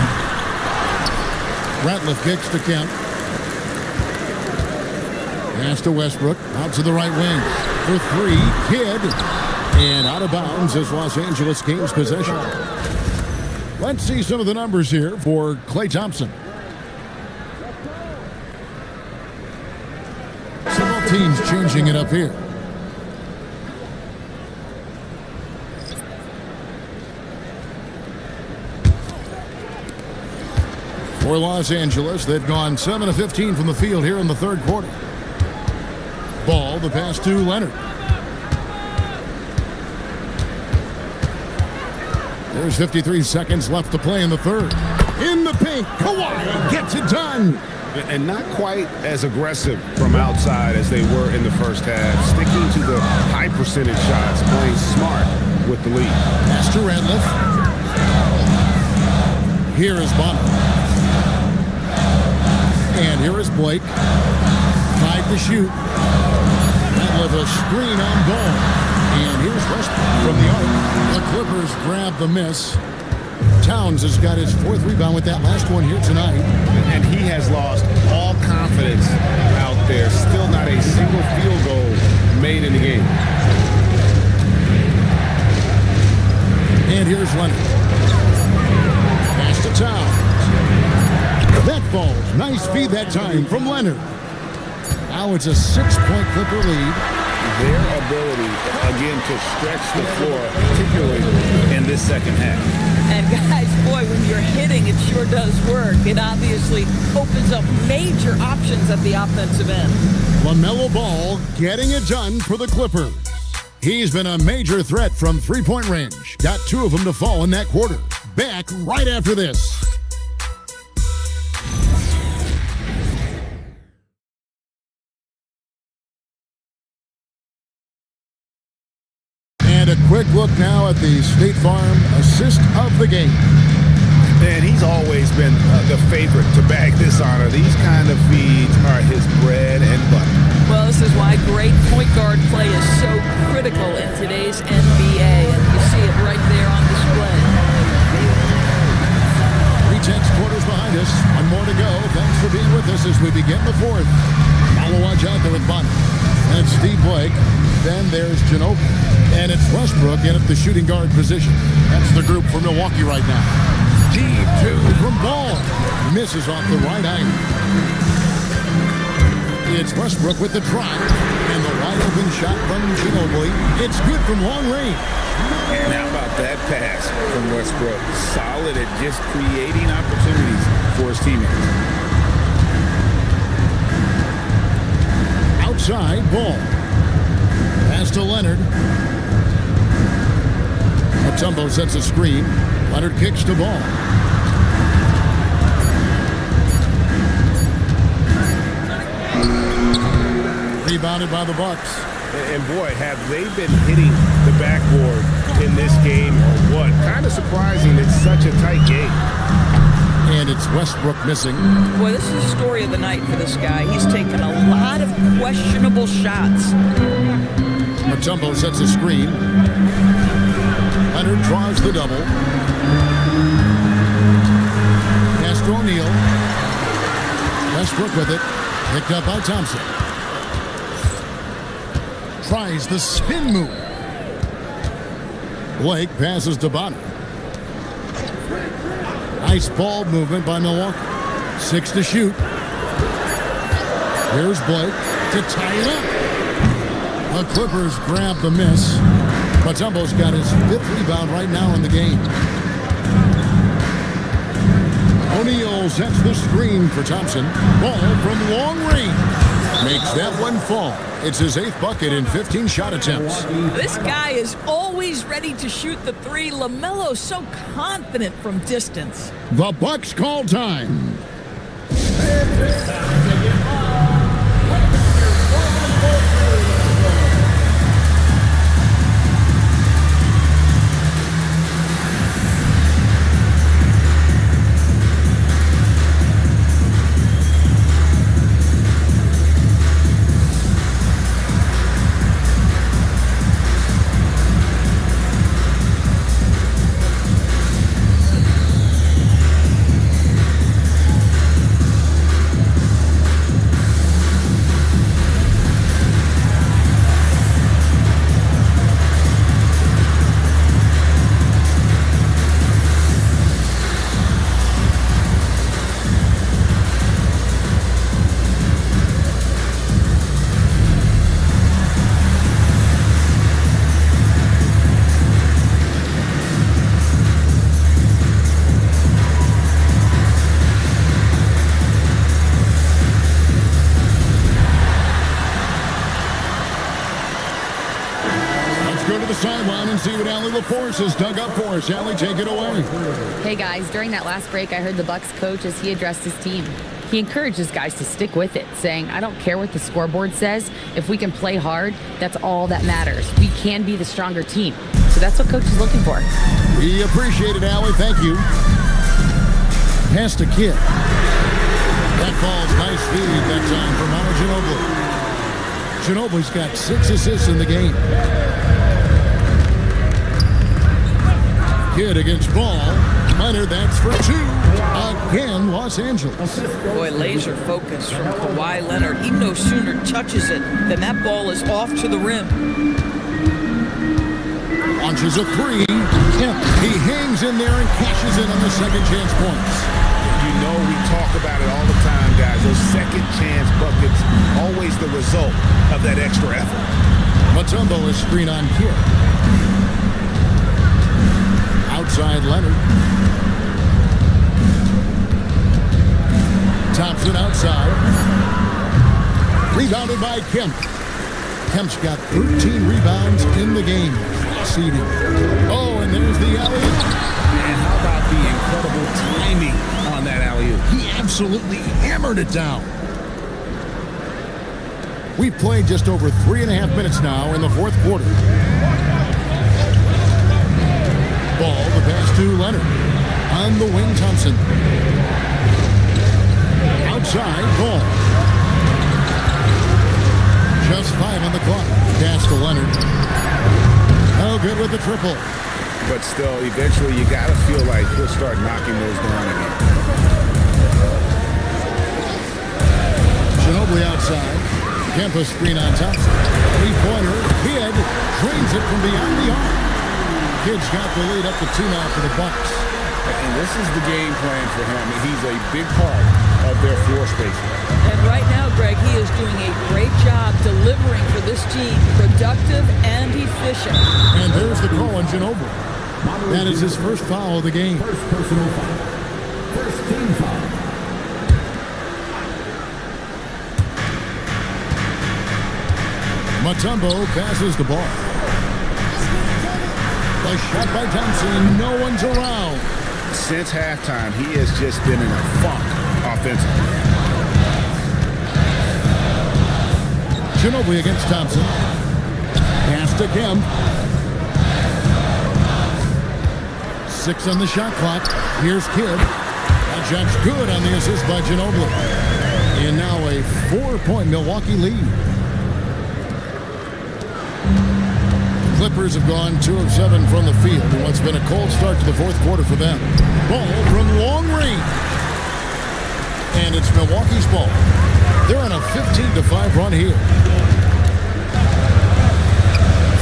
Ratliff kicks to Kemp. Pass to Westbrook, out to the right wing. For 3, Kidd. And out of bounds as Los Angeles gains possession. Let's see some of the numbers here for Klay Thompson. Several teams changing it up here. For Los Angeles, they've gone 7 of 15 from the field here in the third quarter. Ball, the pass to Leonard. There's 53 seconds left to play in the third. In the paint, Kawhi gets it done. And not quite as aggressive from outside as they were in the first half. Sticking to the high percentage shots, playing smart with the lead. Pass to Ratliff. Here is Bonner. And here is Blake. 5 to shoot. Ratliff a screen on ball. And here's Westbrook from the arc. The Clippers grab the miss. Towns has got his 4th rebound with that last one here tonight. And he has lost all confidence out there. Still not a single field goal made in the game. And here's Leonard. Pass to Towns. That falls. Nice feed that time from Leonard. Now it's a 6-point Clipper lead. Their ability, again, to stretch the floor, particularly in this second half. And guys, boy, when you're hitting, it sure does work. It obviously opens up major options at the offensive end. LaMelo Ball getting it done for the Clippers. He's been a major threat from three-point range. Got 2 of them to fall in that quarter. Back right after this. And a quick look now at the State Farm assist of the game. And he's always been the favorite to bag this honor. These kind of feeds are his bread and butter. Well, this is why great point guard play is so critical in today's NBA, and you see it right there on display. 3/10 quarters behind us. One more to go. Thanks for being with us as we begin the fourth. Malawaj out there with Bonner. And it's Steve Blake. Then there's Ginobili. And it's Westbrook in at the shooting guard position. That's the group for Milwaukee right now. Deep two from Ball. Misses off the right angle. It's Westbrook with the drive. And the wide open shot from Ginobili. It's good from long range. And how about that pass from Westbrook? Solid at just creating opportunities for his teammates. Outside, Ball. Pass to Leonard. Mutombo sets a screen. Leonard kicks to Ball. Rebounded by the Bucks. And boy, have they been hitting the backboard in this game or what? Kind of surprising. It's such a tight game. And it's Westbrook missing. Boy, this is the story of the night for this guy. He's taken a lot of questionable shots. Mutombo sets a screen. Leonard draws the double. Pass to O'Neal. Westbrook with it. Picked up by Thompson. Tries the spin move. Blake passes to Bonner. Nice ball movement by Milwaukee. 6 to shoot. Here's Blake to tie it up. The Clippers grab the miss. Mutombo's got his 5th rebound right now in the game. O'Neal sets the screen for Thompson. Ball from long range. Makes that one fall. It's his 8th bucket in 15 shot attempts. This guy is always ready to shoot the three. LaMelo's so confident from distance. The Bucks call time. See what Allie LaForce has dug up for us. Allie, take it away. Hey guys, during that last break, I heard the Bucks coach as he addressed his team. He encourages guys to stick with it, saying, I don't care what the scoreboard says. If we can play hard, that's all that matters. We can be the stronger team. So that's what coach is looking for. We appreciate it, Allie. Thank you. Pass to Kidd. That falls. Nice feed that time for Manu Ginobili. Ginobili's got 6 assists in the game. Kidd against Ball. Leonard, that's for 2. Again, Los Angeles. Boy, laser focus from Kawhi Leonard. He no sooner touches it than that ball is off to the rim. Launches a 3. Kemp, he hangs in there and cashes in on the second chance points. You know we talk about it all the time, guys. Those second chance buckets, always the result of that extra effort. Mutombo is screen on Kidd. Outside Leonard. Thompson outside. Rebounded by Kemp. Kemp's got 13 rebounds in the game. Seeding. Oh, and there's the alley-oop. And how about the incredible timing on that alley-oop? He absolutely hammered it down. We've played just over 3.5 minutes now in the fourth quarter. Ball, the pass to Leonard. On the wing, Thompson. Outside, ball. Just 5 on the clock. Pass to Leonard. Oh, good with the triple. But still, eventually you got to feel like he'll start knocking those down again. Ginobili outside. Kempa screen on Thompson. Three-pointer. Kidd drains it from beyond the arc. Kidd's got the lead up to 2 now for the Bucks. And this is the game plan for him. He's a big part of their floor spacing. And right now, Greg, he is doing a great job delivering for this team. Productive and efficient. And there's the call on Ginobili. That is his first foul of the game. First personal foul. First team foul. Mutombo passes the ball. A shot by Thompson. No one's around. Since halftime, he has just been in a funk offensively. Ginobili against Thompson. Pass to Kemp. 6 on the shot clock. Here's Kidd. That shot's good on the assist by Ginobili. And now a 4-point Milwaukee lead. Clippers have gone 2 of 7 from the field in what's been a cold start to the fourth quarter for them. Ball from long range. And it's Milwaukee's ball. They're on a 15-5 run here.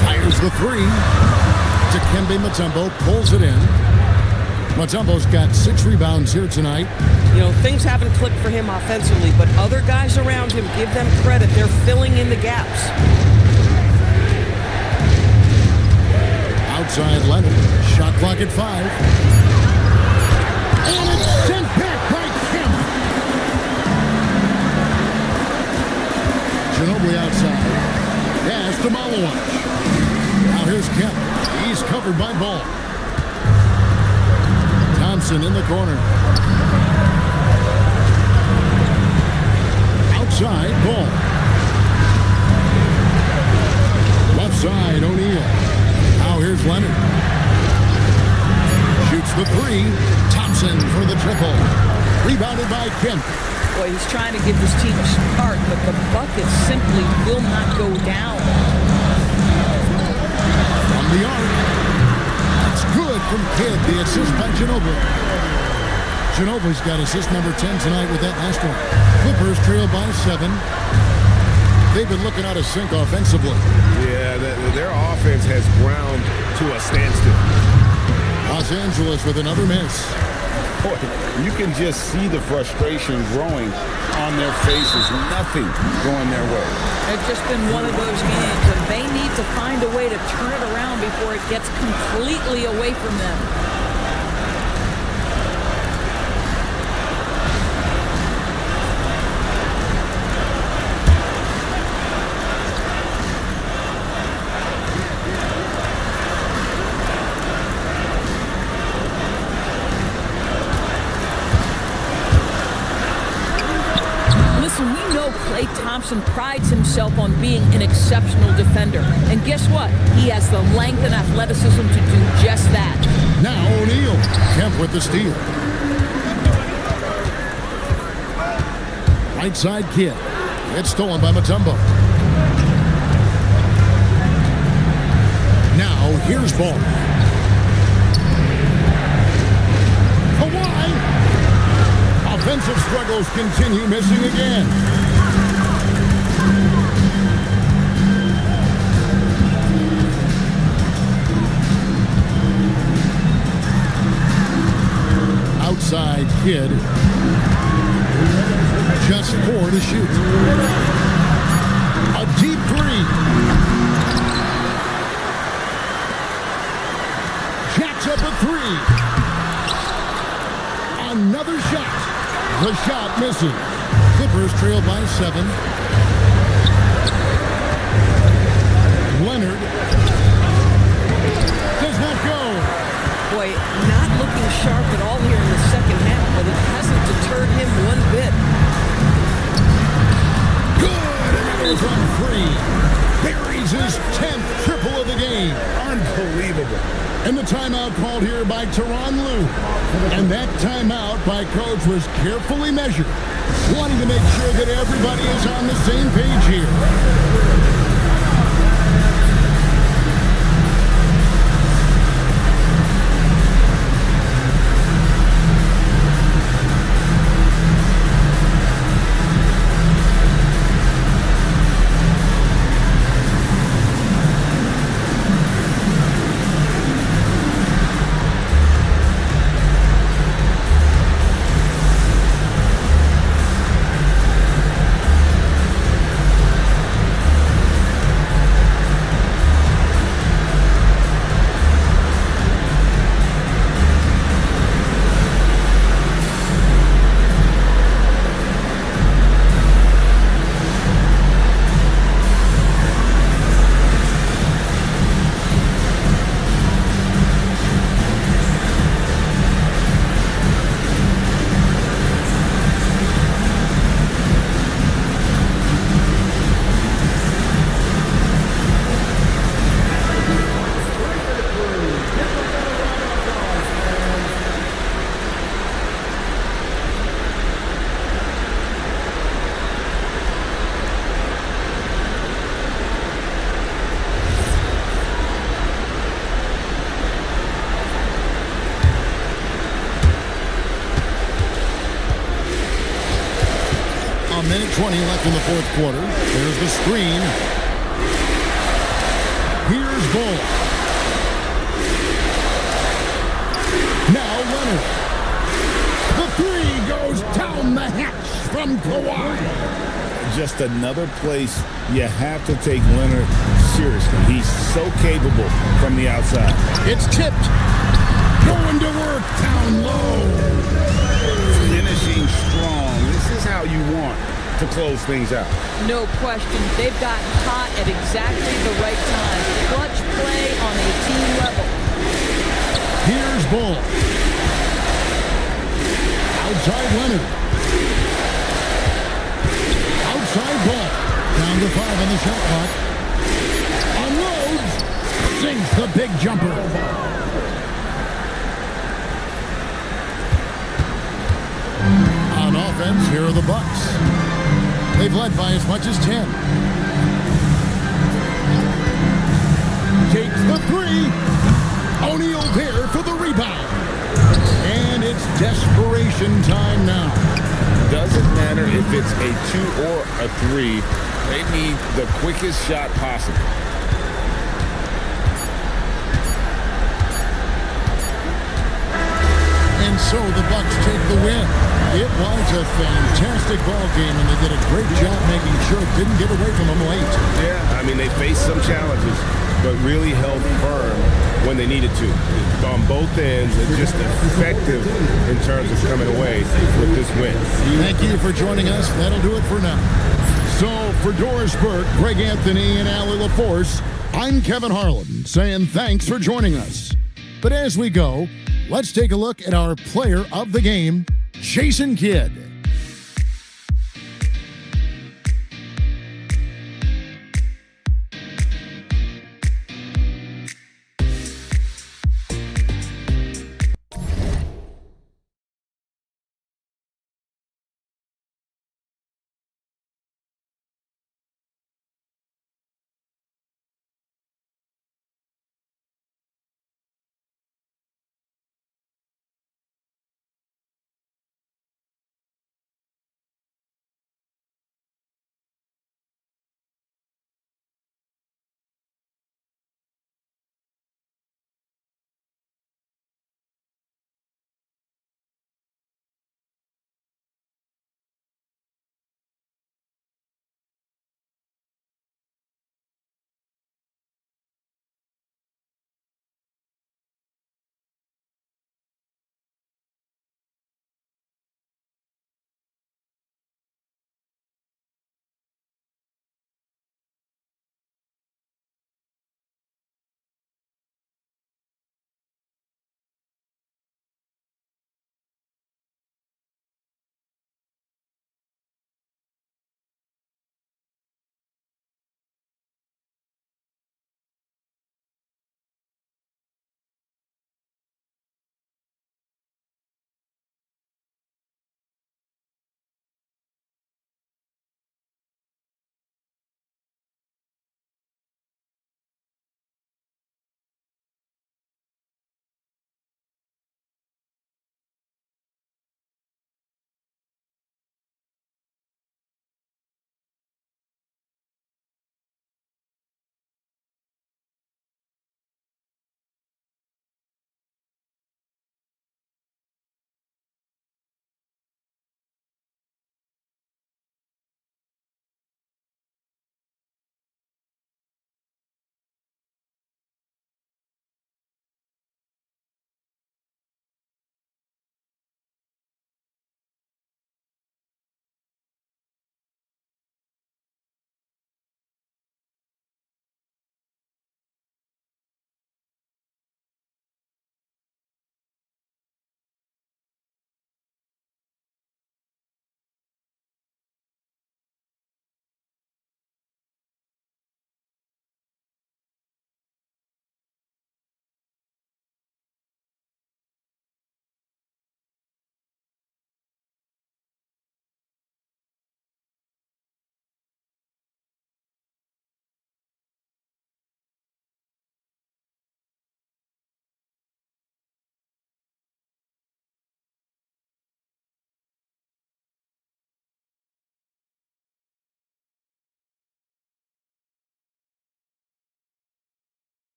Fires the 3. Dikembe Mutombo pulls it in. Mutombo's got 6 rebounds here tonight. You know, things haven't clicked for him offensively, but other guys around him, give them credit. They're filling in the gaps. Outside Leonard. Shot clock at 5. And it's sent back by Kemp. Ginobili outside. Pass to Malawich. Now here's Kemp. He's covered by Ball. Thompson in the corner. Outside Ball. Left side O'Neal. Now here's Leonard. Shoots the 3. Thompson for the triple. Rebounded by Kemp. Boy, he's trying to give this team a spark, but the bucket simply will not go down. From the arc. That's good from Kidd. The assist by Ginobili. Ginobili's got assist number 10 tonight with that last one. Clippers trail by 7. They've been looking out of sync offensively. Yeah, their offense has ground to a standstill. Los Angeles with another miss. Boy, you can just see the frustration growing on their faces. Nothing going their way. It's just been one of those games, and they need to find a way to turn it around before it gets completely away from them. Klay Thompson prides himself on being an exceptional defender. And guess what? He has the length and athleticism to do just that. Now O'Neal. Kemp with the steal. Right side Kidd. It's stolen by Mutombo. Now here's Ball. Kawhi. Offensive struggles continue, missing again. Outside Kidd. Just 4 to shoot. A deep 3. Jacks up a 3. Another shot. The shot misses. Clippers trail by 7. Leonard does not go. Boy, not looking sharp at all here in the second half, but it hasn't deterred him one bit. Good! Another from 3. Buries his 10th triple of the game. Unbelievable. And the timeout called here by Tyronn Lue. And that timeout by Coach was carefully measured, wanting to make sure that everybody is on the same page here. A minute 20 left in the fourth quarter. There's the screen. Here's Bull. Now Leonard. The three goes down the hatch from Kawhi. Just another place you have to take Leonard seriously. He's so capable from the outside. It's tipped. Going to work down low. Finishing strong. This is how you want to close things out. No question. They've gotten hot at exactly the right time. Clutch play on a team level. Here's Bull. Outside Leonard. Outside Bull. Down to 5 on the shot clock. Unloads. Sinks the big jumper. On offense, here are the Bucks. They've led by as much as 10. Takes the three. O'Neal there for the rebound. And it's desperation time now. Doesn't matter if it's a 2 or a 3. They need the quickest shot possible. And so the Bucks take the win. It was a fantastic ball game, and they did a great job making sure it didn't get away from them late. Yeah, I mean, they faced some challenges, but really held firm when they needed to. On both ends, and just effective in terms of coming away with this win. Thank you for joining us. That'll do it for now. So, for Doris Burke, Greg Anthony, and Allie LaForce, I'm Kevin Harlan, saying thanks for joining us. But as we go, let's take a look at our player of the game, Jason Kidd.